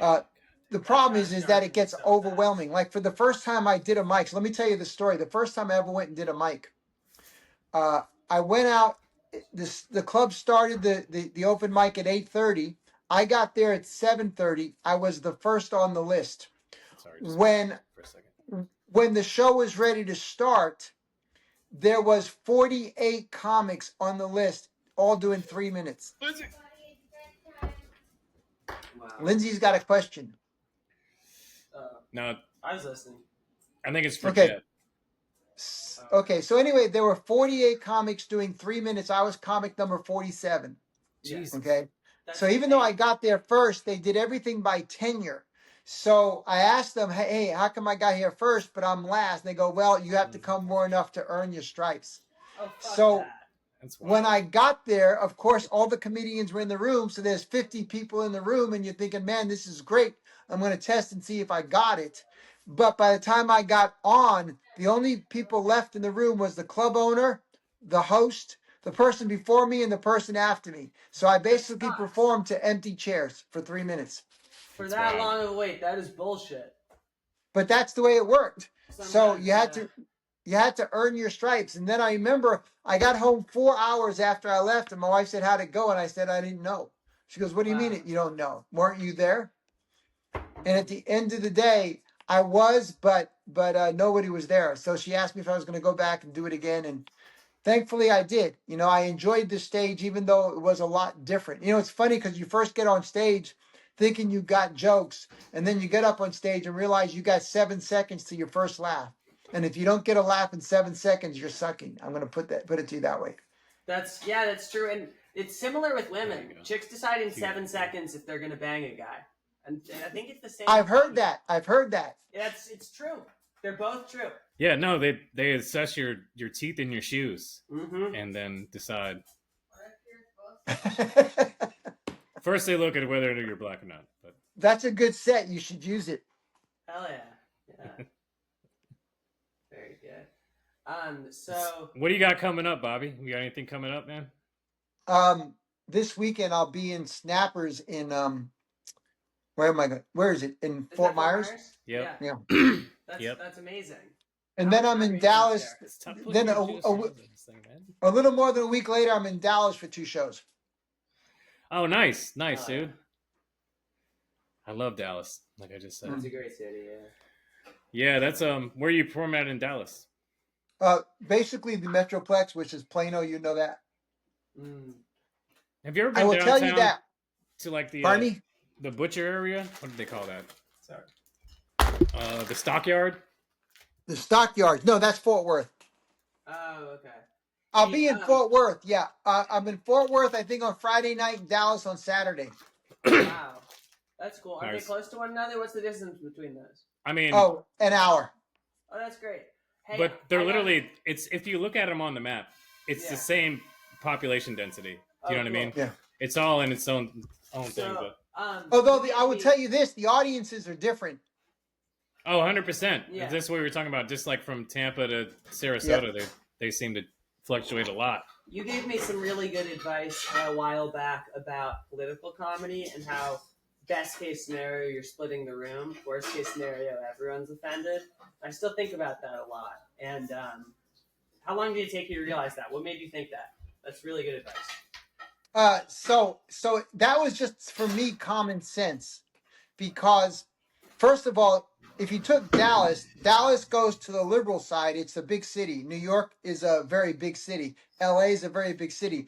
The problem is that sharpen it gets so overwhelming. Like for the first time I did a mic, so let me tell you the story. The first time I ever went and did a mic, I went out. The club started the open mic at 8:30. I got there at 7:30. I was the first on the list. Sorry, just When for a second. when the show was ready to start, there was 48 comics on the list, all doing 3 minutes. Wow. Lindsay's got a question. No, I was listening. I think it's for Okay. Jet. Okay, so anyway, there were 48 comics doing 3 minutes. I was comic number 47. Jesus. Okay. That's So even though I got there first, they did everything by tenure. So I asked them, hey, how come I got here first, but I'm last? And they go, well, you have to come more enough to earn your stripes. Oh, fuck So that. That's when wild. I got there, of course, all the comedians were in the room. So there's 50 people in the room, and you're thinking, man, this is great. I'm going to test and see if I got it. But by the time I got on, the only people left in the room was the club owner, the host, the person before me, and the person after me. So I basically sucks. performed to empty chairs for 3 minutes. For That's that wild. long of a wait, that is bullshit. But that's the way it worked. So Sometimes, you had to earn your stripes. And then I remember I got home 4 hours after I left, and my wife said, how'd it go? And I said, I didn't know. She goes, what do you Wow. mean you don't know? Weren't you there? And at the end of the day, I was, but nobody was there. So she asked me if I was going to go back and do it again. And thankfully I did. You know, I enjoyed the stage, even though it was a lot different. You know, it's funny because you first get on stage thinking you got jokes, and then you get up on stage and realize you got 7 seconds to your first laugh. And if you don't get a laugh in 7 seconds, you're sucking. I'm going to put it to you that way. that's true, and it's similar with There women. you go. Chicks decide in Cute. 7 seconds if they're gonna bang a guy, and I think it's the same. I've heard that. It's true. They're both true. Yeah, no, they assess your teeth in your shoes Mm-hmm. and then decide. First, they look at whether you're black or not. But That's a good set. You should use it. Hell yeah. Very good. So what do you got coming up, Bobby? You got anything coming up, man? This weekend I'll be in Snappers in where am I going? Where is it? In is Fort that Myers? Yep. Yeah. That's amazing. And then I'm in Dallas. Stop putting Then your juice all over this thing, man. a little more than a week later, I'm in Dallas for 2 shows. Oh, nice, Oh, dude. I love Dallas, like I just said. It's a great city. Yeah. Yeah, that's where you perform at in Dallas. Basically the Metroplex, which is Plano. You know that. Mm. Have you ever I been will tell downtown you that. to like the Barney, the butcher area? What did they call that? Sorry. The stockyard. the Stockyards. No, that's Fort Worth. Oh, okay. I'll Hey, be in Fort Worth. Yeah, I'm in Fort Worth. I think on Friday night, in Dallas on Saturday. Wow, that's cool. Are Nice. they close to one another? What's the distance between those? I mean, Oh, an hour. Oh, that's great. Hey, but they're I got- literally it's if you look at them on the map, it's Yeah. the same population density. Do you know what I mean? Yeah. It's all in its own thing. So, But Although I would tell you this, the audiences are different. oh, 100%. Yeah. This is what we were talking about. Just like from Tampa to Sarasota, they seem to fluctuate a lot. You gave me some really good advice a while back about political comedy and how best case scenario you're splitting the room, worst case scenario everyone's offended. I still think about that a lot. And how long did it take you to realize that? What made you think that? That's really good advice. So that was just for me common sense, because first of all, if you took Dallas goes to the liberal side. It's a big city. New York is a very big city. LA is a very big city.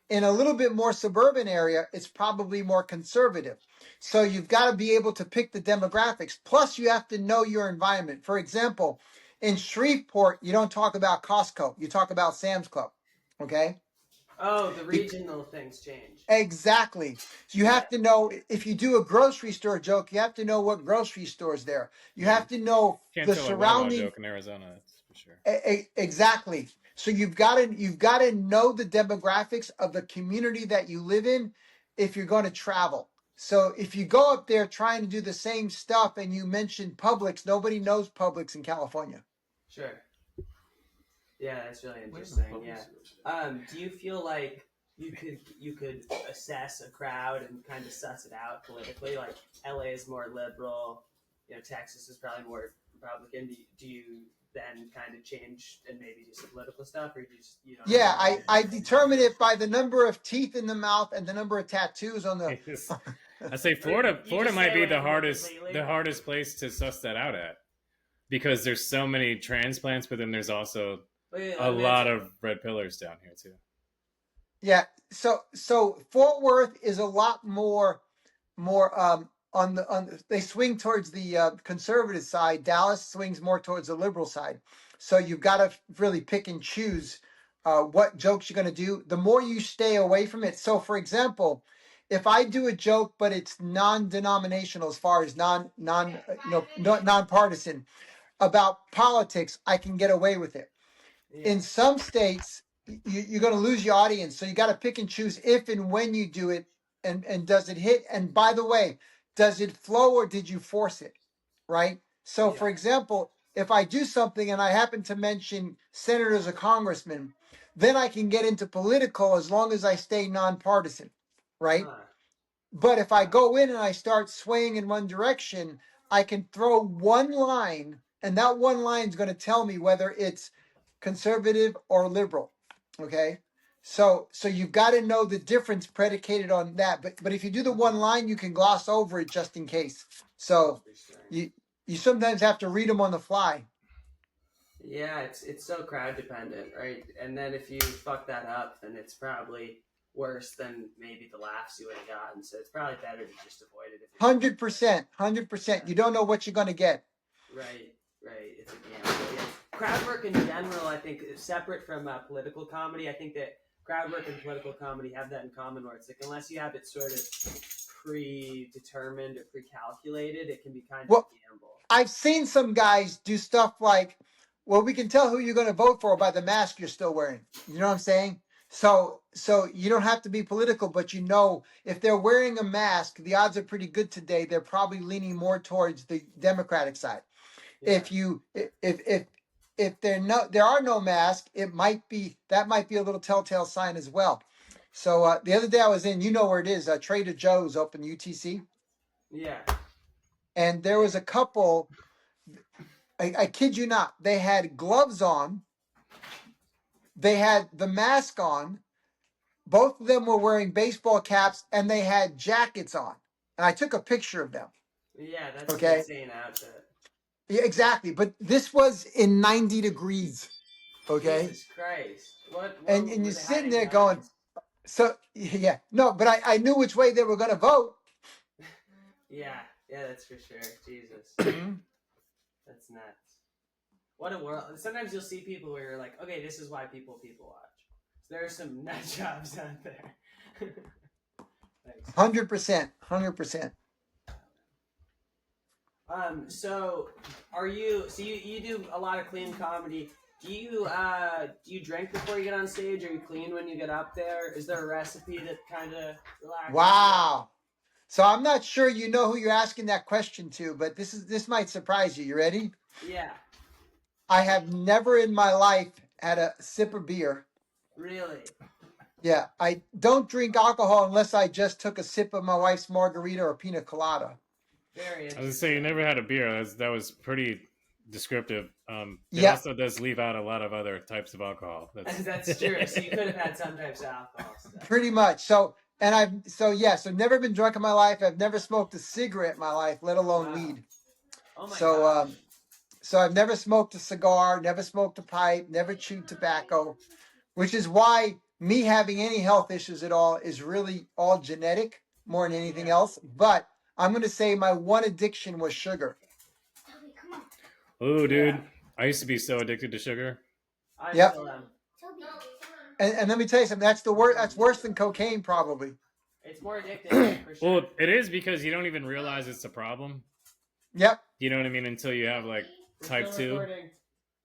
In a little bit more suburban area, it's probably more conservative. So you've got to be able to pick the demographics. Plus, you have to know your environment. For example, in Shreveport, you don't talk about Costco. You talk about Sam's Club. Okay? Oh, the regional things change. Exactly. So you have to know, if you do a grocery store joke, you have to know what grocery store's there. You have to know Can't the tell a Wawa surrounding. joke in Arizona, that's for sure. Exactly. So you've got to know the demographics of the community that you live in if you're going to travel. So if you go up there trying to do the same stuff and you mention Publix, nobody knows Publix in California. Sure. Yeah, that's really interesting. Yeah. Do you feel like you could assess a crowd and kind of suss it out politically? Like LA is more liberal, Texas is probably more Republican. Do you then kind of change and maybe do some political stuff, or you don't? Yeah, I determine it by the number of teeth in the mouth and the number of tattoos on the. I say Florida might be away the from it completely? hardest place to suss that out at, because there's so many transplants, but then there's also a lot of red pillars down here too. Yeah, so Fort Worth is a lot more they swing towards the conservative side. Dallas swings more towards the liberal side. So you've got to really pick and choose what jokes you're going to do. The more you stay away from it. So, for example, if I do a joke but it's non-denominational as far as non-partisan about politics, I can get away with it. Yeah. In some states, you're going to lose your audience. So you got to pick and choose if and when you do it, and does it hit? And by the way, does it flow or did you force it? Right. So, for example, if I do something and I happen to mention senators or congressmen, then I can get into political as long as I stay nonpartisan. Right. But if I go in and I start swaying in one direction, I can throw one line, and that one line is going to tell me whether it's conservative or liberal. Okay. So you've got to know the difference predicated on that. But if you do the one line, you can gloss over it just in case. So you sometimes have to read them on the fly. Yeah, it's so crowd dependent, right? And then if you fuck that up, then it's probably worse than maybe the laughs you would have gotten. So it's probably better to just avoid it. 100%. You don't know what you're going to get. Right. It's a gamble. Yeah. Crowd work in general, I think, is separate from political comedy. I think that crowd work and political comedy have that in common, where it's like unless you have it sort of predetermined or pre-calculated, it can be kind of a gamble. I've seen some guys do stuff like, well, we can tell who you're going to vote for by the mask you're still wearing. You know what I'm saying? So you don't have to be political, but if they're wearing a mask, the odds are pretty good today. They're probably leaning more towards the Democratic side. Yeah. If there are no masks, that might be a little telltale sign as well. So the other day I was in, where it is, Trader Joe's open UTC. Yeah. And there was a couple, I kid you not, they had gloves on, they had the mask on, both of them were wearing baseball caps, and they had jackets on. And I took a picture of them. Yeah, that's okay. An insane outfit. Yeah, exactly. But this was in 90 degrees. Okay. Jesus Christ. What and you're sitting there going, but I knew which way they were going to vote. Yeah, that's for sure. Jesus. That's nuts. What a world. Sometimes you'll see people where you're like, okay, this is why people watch. So there are some nut jobs out there. 100%. So you do a lot of clean comedy. Do you drink before you get on stage? Are you clean when you get up there? Is there a recipe that kind of relaxes? Wow. So I'm not sure you know who you're asking that question to, but this might surprise you. You ready? Yeah. I have never in my life had a sip of beer. Really? Yeah. I don't drink alcohol unless I just took a sip of my wife's margarita or pina colada. Very interesting. I was going to say, you never had a beer. That was pretty descriptive. It also does leave out a lot of other types of alcohol. That's true. So you could have had some types of alcohol stuff. Pretty much. So never been drunk in my life. I've never smoked a cigarette in my life, let alone weed. Oh my God. So I've never smoked a cigar, never smoked a pipe, never chewed tobacco, which is why me having any health issues at all is really all genetic more than anything else. But I'm going to say my one addiction was sugar. Oh, dude. Yeah. I used to be so addicted to sugar. I still am. And let me tell you something. That's the worst. That's worse than cocaine, probably. It's more addictive. For sure. Well, it is because you don't even realize it's a problem. Yep. You know what I mean? Until you have type 2. Recording.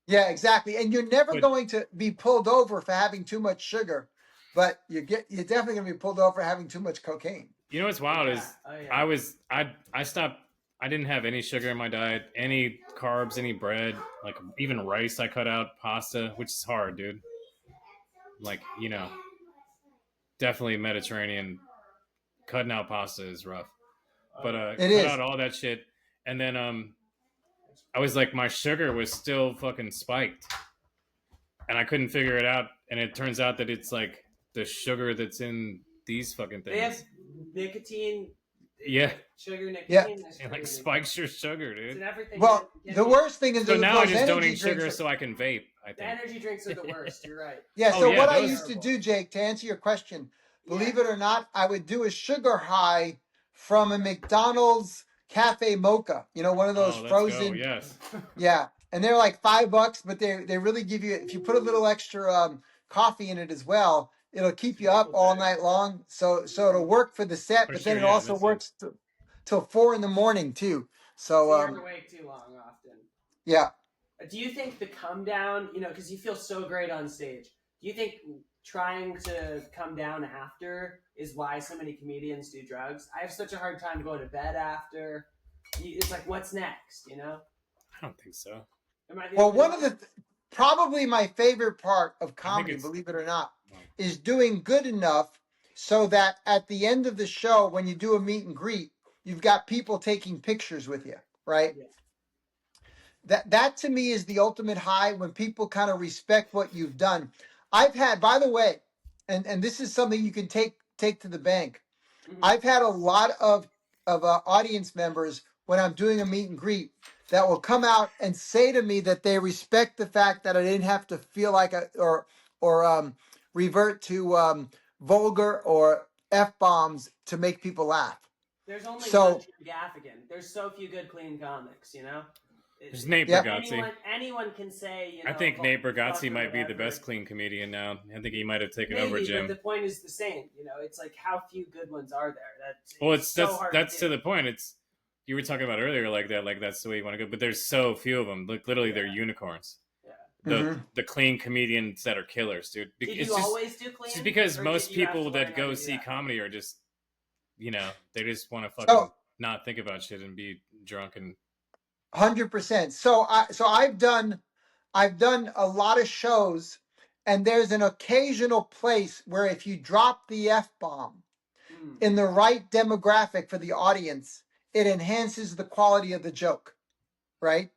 Yeah, exactly. And you're never going to be pulled over for having too much sugar, but you're definitely going to be pulled over for having too much cocaine. You know what's wild is I stopped I didn't have any sugar in my diet, any carbs, any bread, like even rice. I cut out pasta, which is hard, dude. Like, definitely Mediterranean. Cutting out pasta is rough, but It cut is. out all that shit, and then I was like, my sugar was still fucking spiked, and I couldn't figure it out. And it turns out that it's like the sugar that's in these fucking things. They have nicotine. Yeah. Sugar, nicotine. Yeah. It like spikes your sugar, It's dude. in everything. Well, the worst thing is So now I those just don't energy eat sugar drinks. so I can vape. I The think. energy drinks are the worst. You're right. Yeah. Oh, So yeah, what I those- used to do, Jake, to answer your question, believe it or not, I would do a sugar high from a McDonald's cafe mocha. One of those Oh, let's frozen. go. Yes. Yeah, and they're like $5, but they really give you, if you put a little extra coffee in it as well, it'll keep you up all night long. So it'll work for the set, For but sure, then it yeah, also that's it. works till 4 a.m. too. So So you're awake too long often. yeah. Do you think the come down, because you feel so great on stage, do you think trying to come down after is why so many comedians do drugs? I have such a hard time going to bed after. It's like, what's next, I don't think so. Am I the Well, only one of the probably my favorite part of comedy, it's- believe it or not, is doing good enough so that at the end of the show, when you do a meet and greet, you've got people taking pictures with you, right? Yeah. That to me is the ultimate high, when people kind of respect what you've done. I've had, by the way, and this is something you can take to the bank. Mhm. I've had a lot of audience members when I'm doing a meet and greet that will come out and say to me that they respect the fact that I didn't have to feel like or revert to vulgar or F-bombs to make people laugh. There's only So- one Jim Gaffigan. There's so few good, clean comics, There's Nate Yep. Bargatze. Anyone can say, I think Nate fuck Bargatze or might be the whatever. best clean comedian now. I think he might have taken Maybe, over Jim. but the point is the same. It's like, how few good ones are there? Well, so hard that's to to do. the point. It's you were talking about earlier, like that's the way you want to go. But there's so few of them. Like literally, they're unicorns. Yeah. The clean comedians that are killers, dude. Did It's you just, always do clean? just because or most did you have to people learn that how go to do see that? comedy are just, they just want to fucking So not think about shit and be drunk and 100%. So I've done a lot of shows, and there's an occasional place where if you drop the F-bomb Mm. in the right demographic for the audience, it enhances the quality of the joke, right?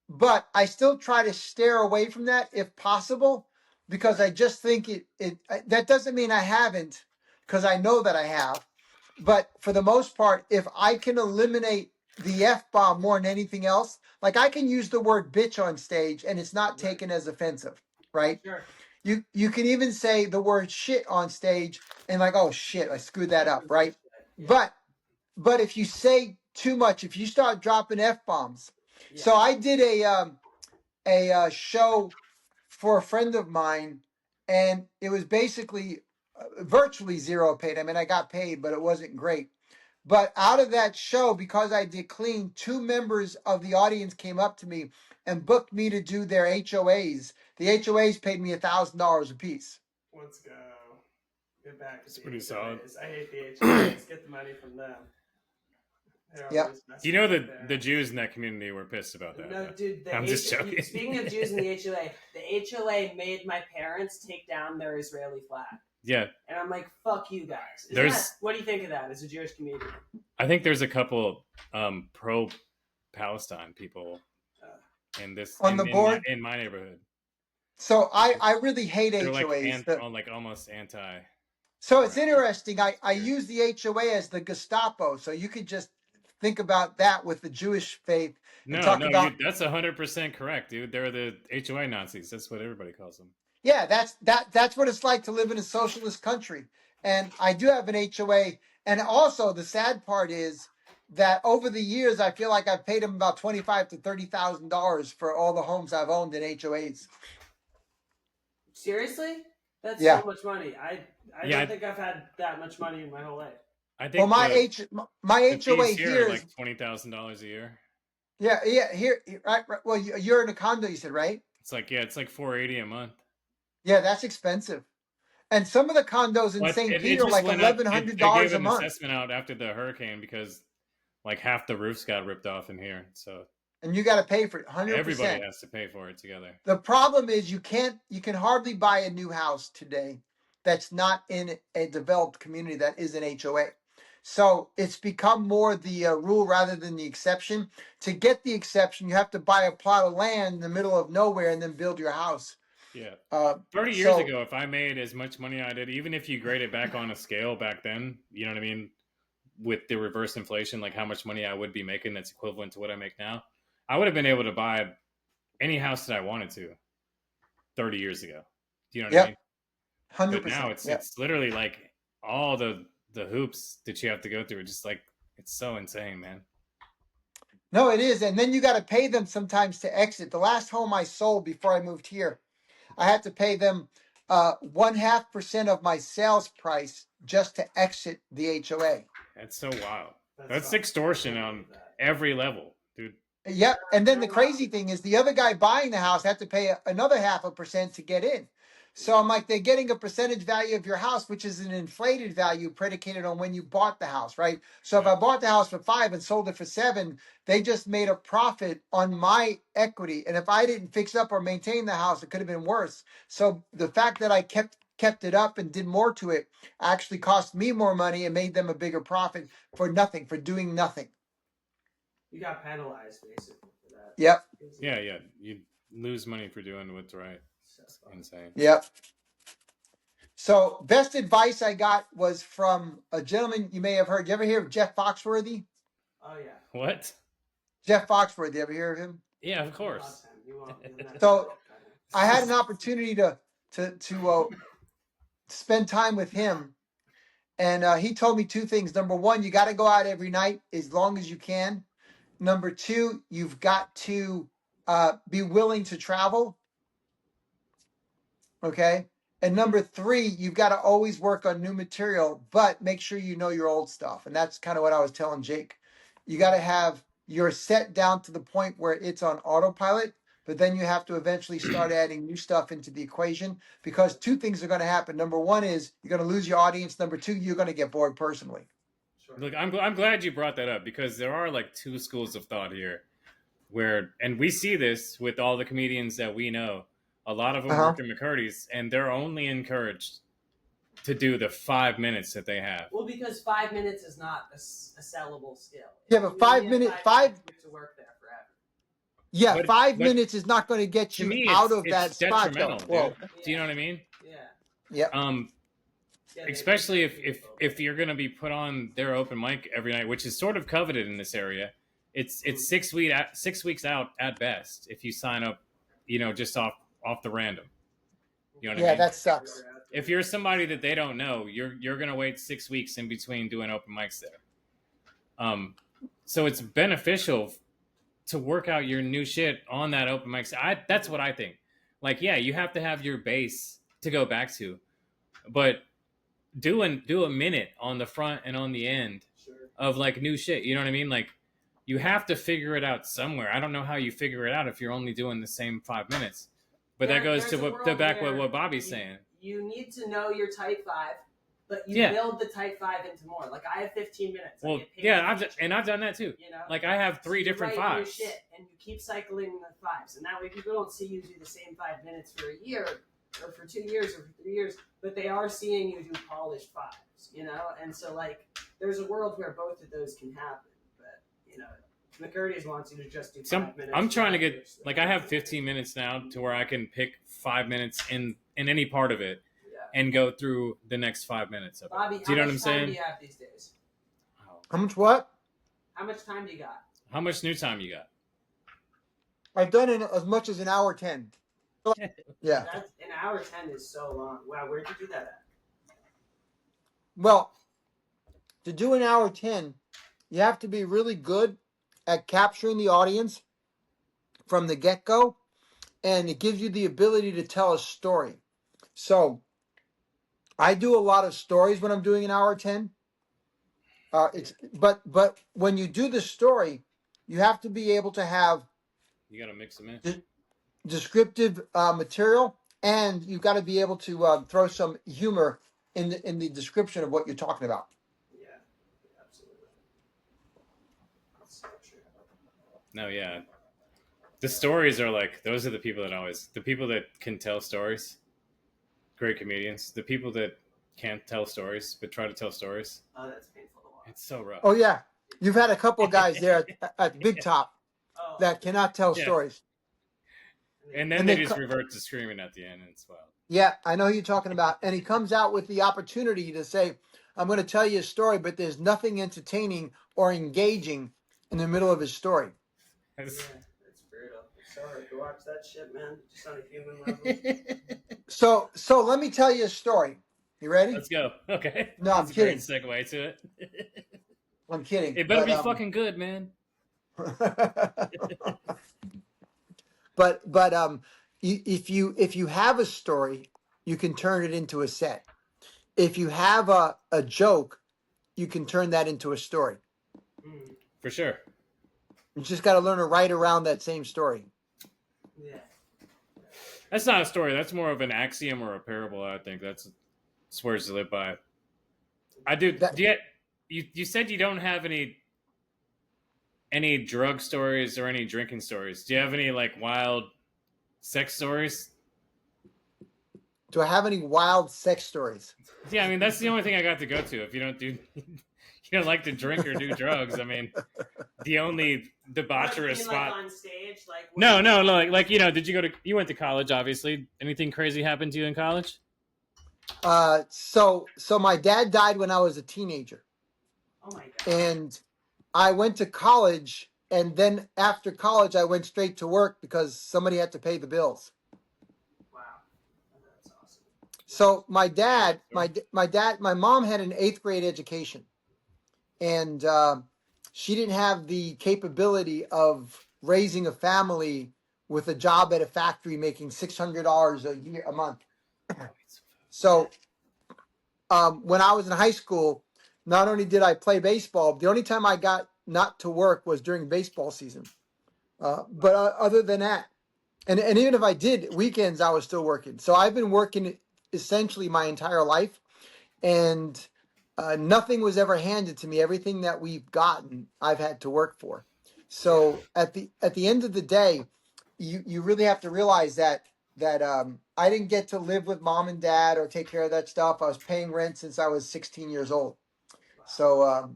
But I still try to steer away from that if possible, because I just think that doesn't mean I haven't, because I know that I have. But for the most part, if I can eliminate the F-bomb more than anything else, like I can use the word bitch on stage and it's not taken as offensive, right? Sure. You can even say the word shit on stage and like, oh shit, I screwed that up, right? Yeah. But if you say too much, if you start dropping F-bombs. Yeah. So I did a show for a friend of mine, and it was basically virtually zero paid. I mean, I got paid, but it wasn't great. But out of that show, because I did clean, 2 members of the audience came up to me and booked me to do their HOAs. The HOAs paid me $1,000 a piece. Let's go. Get back to It's the pretty HOAs. solid. I hate the HOAs. Get the money from them. They're Yeah. always messing you know with that there. the Jews in that community were pissed about that. No, though. dude. I'm just joking. Speaking of Jews in the HOA made my parents take down their Israeli flag. Yeah, And I'm like, fuck you guys. What do you think of that as a Jewish comedian? I think there's a couple pro Palestine people in this On the board? in my neighborhood. So I really hate They're like HOAs. like almost anti. So it's interesting. I use the HOA as the Gestapo. So you could just think about that with the Jewish faith. And No, talk no, about, that's 100% correct, dude. They're the HOA Nazis. That's what everybody calls them. yeah, that's what it's like to live in a socialist country. And I do have an HOA. And also the sad part is that over the years, I feel like I've paid them about $25,000 to $30,000 for all the homes I've owned in HOAs. Seriously? That's Yeah. so much money. I Yeah, don't think I've had that much money in my whole life. I think Well, my the HOA fees here are is, like $20,000 a year. yeah, here, right. Well, you're in a condo, you said, right? It's like $480 a month. Yeah, that's expensive. And some of the condos in But St. it Peter are just like went up. They $1,100 gave a an month. assessment out after the hurricane because like half the roofs got ripped off in here. So And you got to pay for it, 100%. everybody has to pay for it together. The problem is you can hardly buy a new house today that's not in a developed community that is an HOA. So it's become more the rule rather than the exception. To get the exception, you have to buy a plot of land in the middle of nowhere and then build your house. Yeah. Uh, 30 years so- ago, if I made as much money I did, even if you grade it back on a scale back then, you know what I mean? With the reverse inflation, like how much money I would be making that's equivalent to what I make now, I would have been able to buy any house that I wanted to 30 years ago. Do you know what I mean? 100%. But now it's literally like all the hoops that you have to go through. Just like, it's so insane, man. No, it is. And then you got to pay them sometimes to exit. The last home I sold before I moved here, I had to pay them 0.5% of my sales price just to exit the HOA. That's so wild. That's extortion on every level, dude. Yep. And then the crazy thing is the other guy buying the house had to pay another 0.5% to get in. So I'm like, they're getting a percentage value of your house, which is an inflated value predicated on when you bought the house, right? So if I bought the house for 5 and sold it for 7, they just made a profit on my equity. And if I didn't fix up or maintain the house, it could have been worse. So the fact that I kept it up and did more to it actually cost me more money and made them a bigger profit for nothing, for doing nothing. You got penalized basically for that. Yep. Yeah. You lose money for doing what's right. It's insane. Yep. So best advice I got was from a gentleman you may have heard. You ever hear of Jeff Foxworthy? Oh yeah. What? Jeff Foxworthy. Ever hear of him? Yeah, of course. So I had an opportunity to spend time with him, and he told me 2 things. Number 1, you got to go out every night as long as you can. Number 2, you've got to be willing to travel. Okay. And number 3, you've got to always work on new material, but make sure you know your old stuff. And that's kind of what I was telling Jake. You got to have your set down to the point where it's on autopilot, but then you have to eventually start adding new stuff into the equation, because 2 things are going to happen. Number 1 is you're going to lose your audience. Number 2, you're going to get bored personally. Sure. Look, I'm glad you brought that up, because there are like 2 schools of thought here where, and we see this with all the comedians that we know. A lot of them work in McCurdy's, and they're only encouraged to do the 5 minutes that they have. Well, because 5 minutes is not a sellable skill. Yeah, but 5 minutes to work there forever. Yeah, But- 5 but minutes is not going to get To you me, out of it's that spot. detrimental, Well, dude. Do you know what I mean? Yeah. yeah. Yeah, Especially if you're going to be put on their open mic every night, which is sort of coveted in this area. It's 6 weeks out at best if you sign up, just off the random. You know what I mean? That sucks. If you're somebody that they don't know, you're going to wait 6 weeks in between doing open mics there. So it's beneficial to work out your new shit on that open mic. That's what I think. Like, yeah, you have to have your base to go back to, but do a minute on the front and on the end of like new shit. You know what I mean? Like, you have to figure it out somewhere. I don't know how you figure it out if you're only doing the same 5 minutes. But that goes to what Bobby's saying. You need to know your type 5, but you build the type 5 into more. Like, I have 15 minutes. Well, I've done that too. Like, I have 3 different 5s. Shit, and you keep cycling the 5s, and that way people don't see you do the same 5 minutes for a year, or for 2 years, or for 3 years, but they are seeing you do polished 5s. And so like, there's a world where both of those can happen, but McCurdy's wants you to just do 5 minutes. I'm trying to get, like, I have 15 minutes now to where I can pick 5 minutes in any part of it and go through the next 5 minutes of it. Bobby, do you know what I'm how much time saying? do you have these days? How much what? How much time do you got? How much new time you got? I've done it as much as an hour 10. Yeah. That's, an hour 10 is so long. Wow, where'd you do that at? Well, to do an hour 10, you have to be really good at capturing the audience from the get-go, and it gives you the ability to tell a story. So I do a lot of stories when I'm doing an hour 10. But when you do the story, you have to be able to have, you got to mix them in, descriptive material, and you've got to be able to throw some humor in the description of what you're talking about. Yeah, absolutely. No, yeah. The stories are like those are the people that can tell stories. Great comedians. The people that can't tell stories but try to tell stories. Oh, that's painful to watch. It's so rough. Oh yeah, you've had a couple of guys there at Big Top Oh, that cannot tell Yeah. stories. And then And they they just co- revert to screaming at the end, and it's wild. Yeah, I know who you're talking about. And he comes out with the opportunity to say, I'm going to tell you a story, but there's nothing entertaining or engaging in the middle of his story. yeah, it's brutal. It's so hard to watch that shit, man. Just on a human level. So let me tell you a story. You ready? Let's go. Okay. No, I'm That's a great kidding. segue to it. I'm kidding. It better be fucking good, man. but if you have a story, you can turn it into a set. If you have a joke, you can turn that into a story. For sure. You just got to learn to write around that same story. Yeah. That's not a story. That's more of an axiom or a parable. I think that's words to live by. I do. You said you don't have any drug stories or any drinking stories. Do you have any like wild sex stories? Do I have any wild sex stories? Yeah, I mean that's the only thing I got to go to. If you don't like to drink or do drugs, I mean, the only debaucherous spot. Like on stage, like No, like did you went to college? Obviously, anything crazy happened to you in college? So my dad died when I was a teenager. Oh my god. And I went to college, and then after college, I went straight to work because somebody had to pay the bills. Wow, that's awesome. So my mom had an 8th grade education, and she didn't have the capability of raising a family with a job at a factory making $600 a month. So when I was in high school, not only did I play baseball, the only time I got not to work was during baseball season. But other than that, and even if I did weekends, I was still working. So I've been working essentially my entire life, and nothing was ever handed to me. Everything that we've gotten, I've had to work for. So at the end of the day, you really have to realize that I didn't get to live with mom and dad or take care of that stuff. I was paying rent since I was 16 years old. So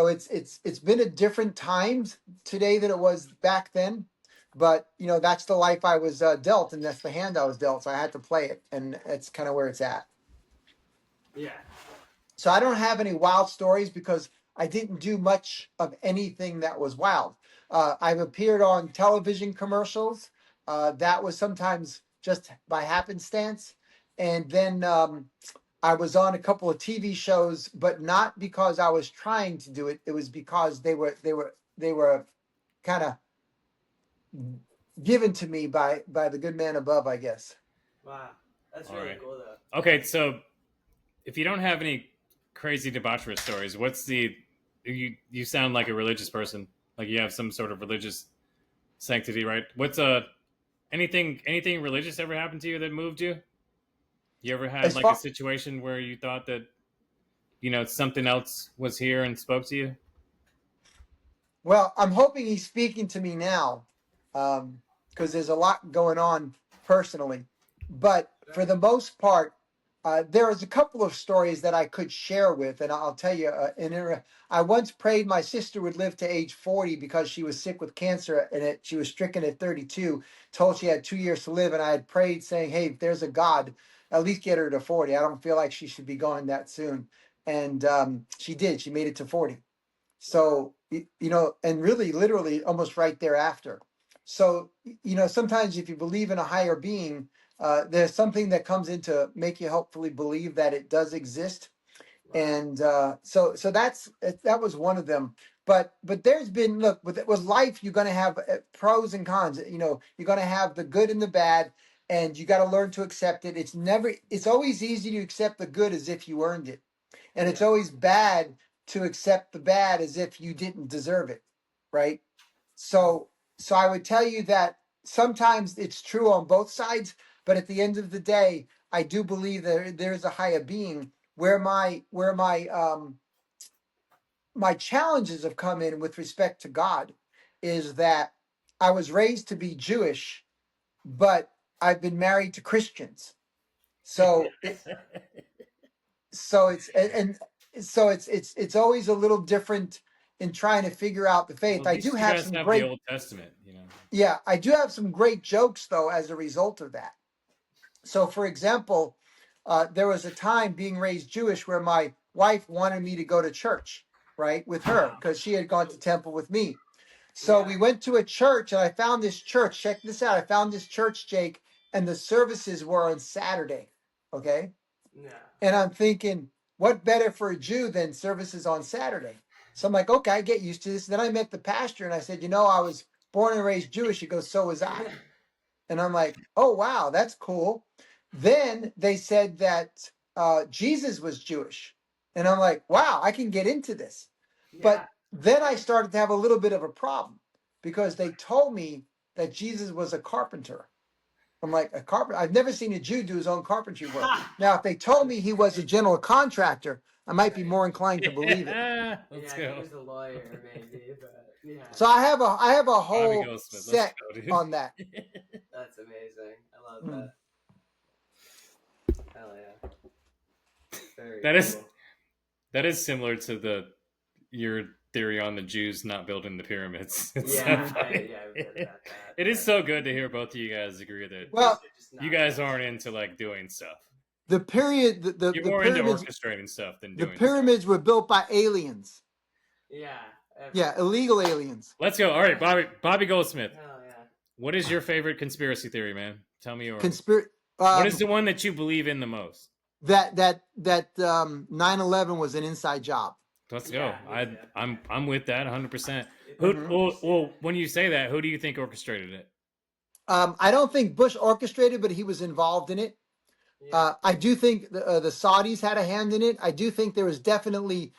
it's been a different times today than it was back then. But that's the life I was dealt, and that's the hand I was dealt. So I had to play it, and that's kind of where it's at. Yeah. So I don't have any wild stories because I didn't do much of anything that was wild. I've appeared on television commercials. That was sometimes just by happenstance. And then I was on a couple of TV shows, but not because I was trying to do it. It was because they were kind of given to me by the good man above, I guess. Wow, that's All really right. cool though. Okay, so if you don't have any crazy debaucherous stories, what's you sound like a religious person, like you have some sort of religious sanctity, right? What's anything religious ever happened to you that moved you? You ever had a situation where you thought that something else was here and spoke to you? Well, I'm hoping he's speaking to me now, because there's a lot going on personally. But for the most part, there was a couple of stories that I could share with, and I'll tell you. I once prayed my sister would live to age 40 because she was sick with cancer, and she was stricken at 32, told she had 2 years to live, and I had prayed saying, hey, if there's a God, at least get her to 40. I don't feel like she should be going that soon. And she did. She made it to 40. So, and really, literally almost right thereafter. So, sometimes if you believe in a higher being, there's something that comes in to make you hopefully believe that it does exist. And so that was one of them. But there's been, look, with life, you're going to have pros and cons. You're going to have the good and the bad, and you got to learn to accept it. It's always easy to accept the good as if you earned it. And it's always bad to accept the bad as if you didn't deserve it, right? So I would tell you that sometimes it's true on both sides, but at the end of the day, I do believe that there is a higher being. Where my challenges have come in with respect to God is that I was raised to be Jewish, but I've been married to Christians. So so it's always a little different in trying to figure out the faith. Well, at I least do you have guys some have great the Old Testament, you know. Yeah, I do have some great jokes though as a result of that. So for example, there was a time being raised Jewish where my wife wanted me to go to church, right, with her because she had gone to temple with me. So we went to a church and I found this church. Check this out. I found this church, Jake, and the services were on Saturday. Okay. Yeah. And I'm thinking, what better for a Jew than services on Saturday? So I'm like, okay, I get used to this. Then I met the pastor and I said, I was born and raised Jewish. He goes, so was I. And I'm like, oh, wow, that's cool. Then they said that Jesus was Jewish. And I'm like, wow, I can get into this. But then I started to have a little bit of a problem because they told me that Jesus was a carpenter. I'm like, a carpenter? I've never seen a Jew do his own carpentry work. Now, if they told me he was a general contractor, I might be more inclined to believe it. Let's He go. was a lawyer, maybe, but yeah. So I have a whole Goldsmith, let's set go, dude. on that. That's amazing. I love that. Hell yeah. Very cool. That is similar to your theory on the Jews not building the pyramids. It's so Yeah, funny. I've heard about that. It is so good to hear both of you guys agree that Well, you guys aren't into like doing stuff. the period, the You're more into pyramids, orchestrating stuff than the doing pyramids were built by aliens. Yeah. Yeah, illegal aliens. stuff. Let's go. All right, Bobby Goldsmith. Hell yeah. What is your favorite conspiracy theory, man? Tell me yours. What What is the one that you believe in the most? that 9/11 was an inside job. Let's go. Yeah, me too. I'm with that 100%. Mhm. Well, when you say that, who do you think orchestrated it? I don't think Bush orchestrated, but he was involved in it. Yeah. I do think the Saudis had a hand in it. I do think there was definitely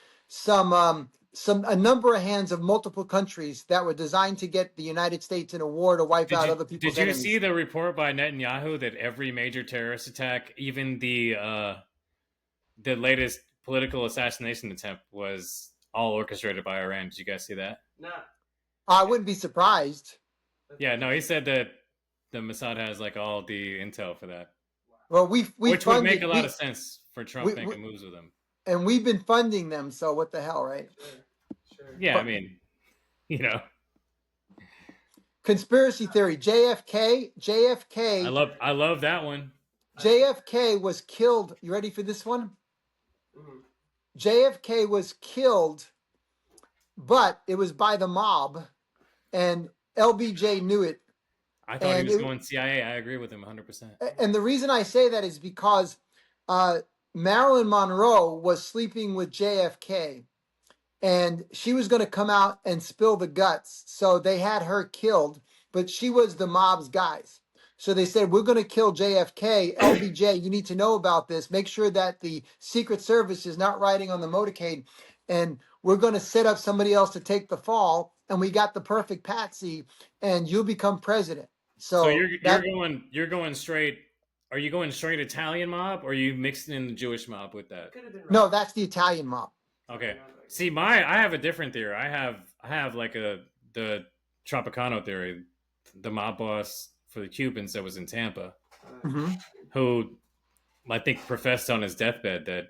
a number of hands of multiple countries that were designed to get the United States in a war to wipe out other people's Did you enemies. see the report by Netanyahu that every major terrorist attack, even the latest political assassination attempt, was all orchestrated by Iran? Did you guys see that? No. I wouldn't be surprised. Yeah, no, he said that the Mossad has like all the intel for that, Well, we which funded, would make a lot of sense for Trump we- making moves with them. and we've been funding them. So what the hell, right? Sure. Yeah, I mean, you know, Conspiracy theory: JFK. I love that one. JFK was killed. You ready for this one? Mhm. JFK was killed, but it was by the mob, and LBJ knew it. I thought And he was it- going CIA. I agree with him 100%. And the reason I say that is because Marilyn Monroe was sleeping with JFK, and she was going to come out and spill the guts. So they had her killed, but she was the mob's guys. So they said, we're going to kill JFK. LBJ, you need to know about this. Make sure that the Secret Service is not riding on the motorcade. And we're going to set up somebody else to take the fall. And we got the perfect patsy, and you'll become president. So you're going straight. Are you going straight Italian mob, or are you mixing in the Jewish mob with that? Could have been No, wrong. that's the Italian mob. Okay. See, I have a different theory. I have like the Tropicano theory, the mob boss for the Cubans that was in Tampa, Mhm. who I think professed on his deathbed that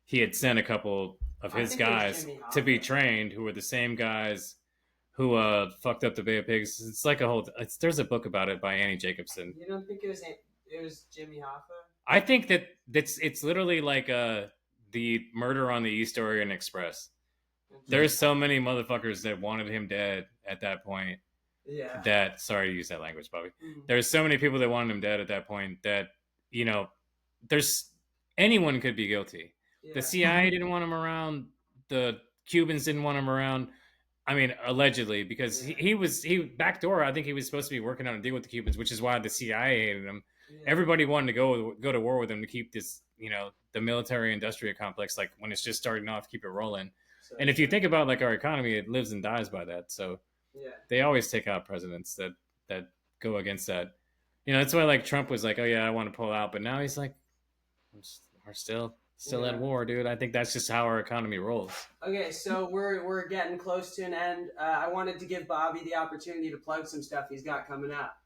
he had sent a couple of I his think it was guys Jimmy to be Hoffa. trained, who were the same guys who fucked up the Bay of Pigs. It's like there's a book about it by Annie Jacobson. You don't think it was Jimmy Hoffa? I think that it's literally like the murder on the East Orient Express. There's so many motherfuckers that wanted him dead at that point. Yeah. That, sorry to use that language, Bobby. Mhm. There's so many people that wanted him dead at that point that, there's anyone could be guilty. Yeah. The CIA didn't want him around. The Cubans didn't want him around. I mean, allegedly, because he backdoor. I think he was supposed to be working on a deal with the Cubans, which is why the CIA hated him. Yeah. Everybody wanted to go to war with him to keep this, the military industrial complex, like when it's just starting off, keep it rolling. So, And if you think about like our economy, it lives and dies by that. So yeah. they always take out presidents that go against that. That's why like Trump was like, oh yeah, I want to pull out, but now he's like, we're still still at war, dude. I think that's just how our economy rolls. Okay, so we're getting close to an end. I wanted to give Bobby the opportunity to plug some stuff he's got coming up.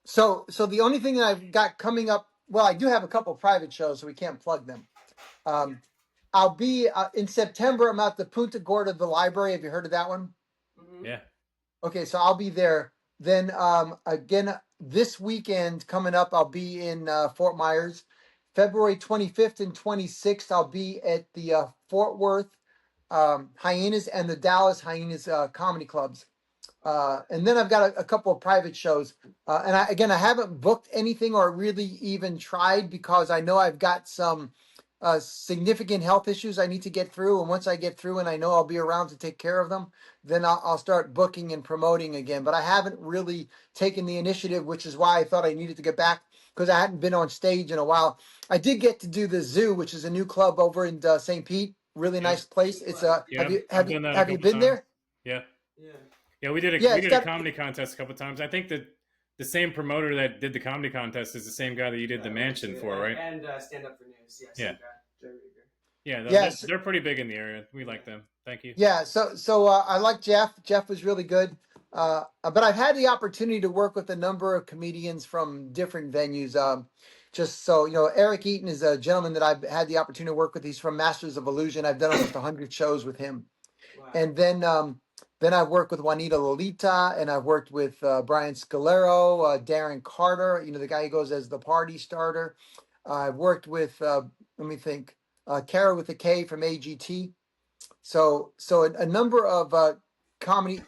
So the only thing that I've got coming up, well, I do have a couple private shows, so we can't plug them. I'll be in September. I'm at the Punta Gorda, the library. Have you heard of that one? Mm-hmm. Yeah. Okay, so I'll be there. Then again, this weekend coming up, I'll be in Fort Myers. February 25th and 26th, I'll be at the Fort Worth Hyenas and the Dallas Hyenas comedy clubs. And then I've got a couple of private shows. And I haven't booked anything or really even tried because I know I've got some significant health issues I need to get through. And once I get through and I know I'll be around to take care of them, then I'll start booking and promoting again. But I haven't really taken the initiative, which is why I thought I needed to get back because I hadn't been on stage in a while. I did get to do the Zoo, which is a new club over in St. Pete. Really nice place. It's have you been there? Yeah. Yeah. Yeah, we did a comedy contest a couple times. I think that the same promoter that did the comedy contest is the same guy that you did the mansion for, right? And Stand Up for News. Yeah. They're pretty big in the area. We like them. Thank you. Yeah, so I like Jeff. Jeff was really good. But I've had the opportunity to work with a number of comedians from different venues. Just so you know, Eric Eaton is a gentleman that I've had the opportunity to work with. He's from Masters of Illusion. I've done almost 100 shows with him. Wow. And then I've worked with Juanita Lolita, and I've worked with Brian Scalero, Darren Carter, you know, the guy who goes as the party starter. I've worked with, Kara with a K from AGT. So a number of comedy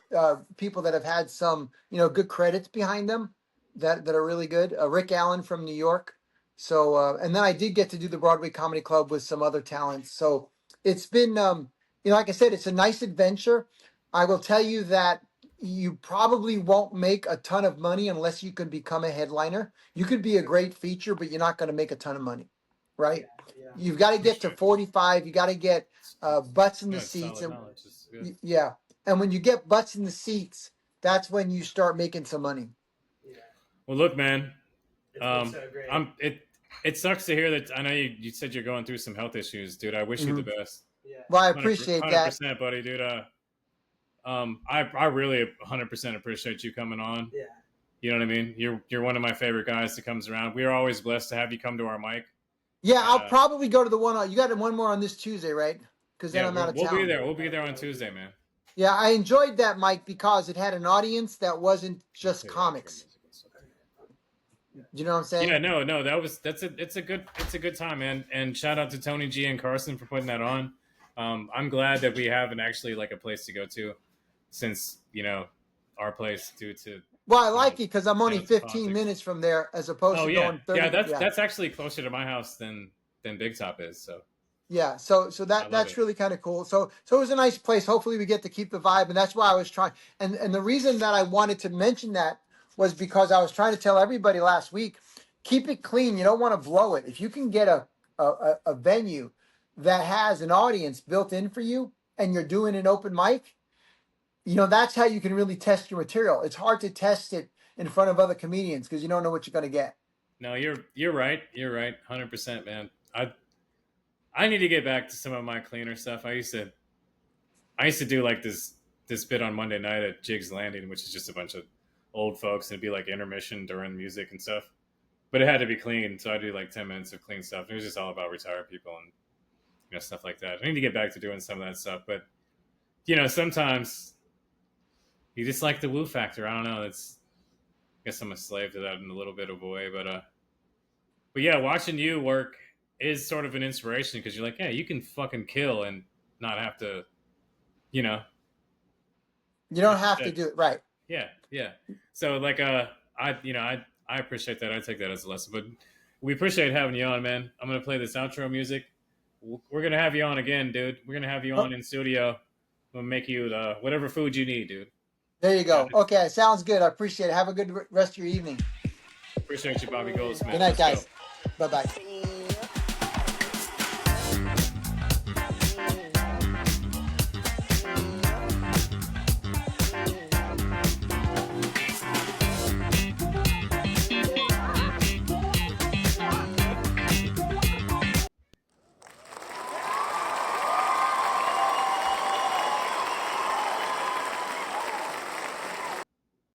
people that have had some, you know, good credits behind them that are really good. Rick Allen from New York. So, and then I did get to do the Broadway Comedy Club with some other talents. So it's been, like I said, it's a nice adventure. I will tell you that you probably won't make a ton of money unless you can become a headliner. You could be a great feature, but you're not going to make a ton of money, right? Yeah. You've got to get to 45. You got to get butts in the seats. Yeah. And when you get butts in the seats, that's when you start making some money. Yeah. Well, look, man, It's been so great. It sucks to hear that. I know you said you're going through some health issues, dude. I wish you the best. Yeah. Well, I appreciate 100%, that. 100%, buddy, dude. I really 100% appreciate you coming on. Yeah. You know what I mean? You're one of my favorite guys that comes around. We are always blessed to have you come to our mic. Yeah, I'll probably go to the one. You got one more on this Tuesday, right? Because then I'm out of town. We'll be there. We'll be there on Tuesday, man. Yeah, I enjoyed that, Mike, because it had an audience that wasn't just comics. You know what I'm saying? Yeah, no, it's a good time, man. And shout out to Tony G and Carson for putting that on. I'm glad that we have actually like a place to go to, since our place due to. Well, I like it because I'm only 15 minutes from there, as opposed to going 30. Yeah, that's actually closer to my house than Big Top is. So. Yeah, so that's really kind of cool. So it was a nice place. Hopefully we get to keep the vibe, and that's why I was trying. And the reason that I wanted to mention that was because I was trying to tell everybody last week, keep it clean. You don't want to blow it. If you can get a venue that has an audience built in for you, and you're doing an open mic, that's how you can really test your material. It's hard to test it in front of other comedians because you don't know what you're going to get. No, you're right. You're right. 100%, man. I need to get back to some of my cleaner stuff. I used to do like this bit on Monday night at Jig's Landing, which is just a bunch of old folks, and it'd be like intermission during music and stuff. But it had to be clean, so I do like 10 minutes of clean stuff. It was just all about retired people and stuff like that. I need to get back to doing some of that stuff, but sometimes you just like the woo factor. I don't know. I guess I'm a slave to that in a little bit of a way, but yeah, watching you work is sort of an inspiration because you're like, yeah, you can fucking kill and not have to, You don't have to do it right. Yeah. So like, I appreciate that. I take that as a lesson, but we appreciate having you on, man. I'm going to play this outro music. We're going to have you on again, dude. We're going to have you on in studio. We'll make you whatever food you need, dude. There you go. Okay. Sounds good. I appreciate it. Have a good rest of your evening. Appreciate you, Bobby Goldsmith. Good night, guys. Bye-bye.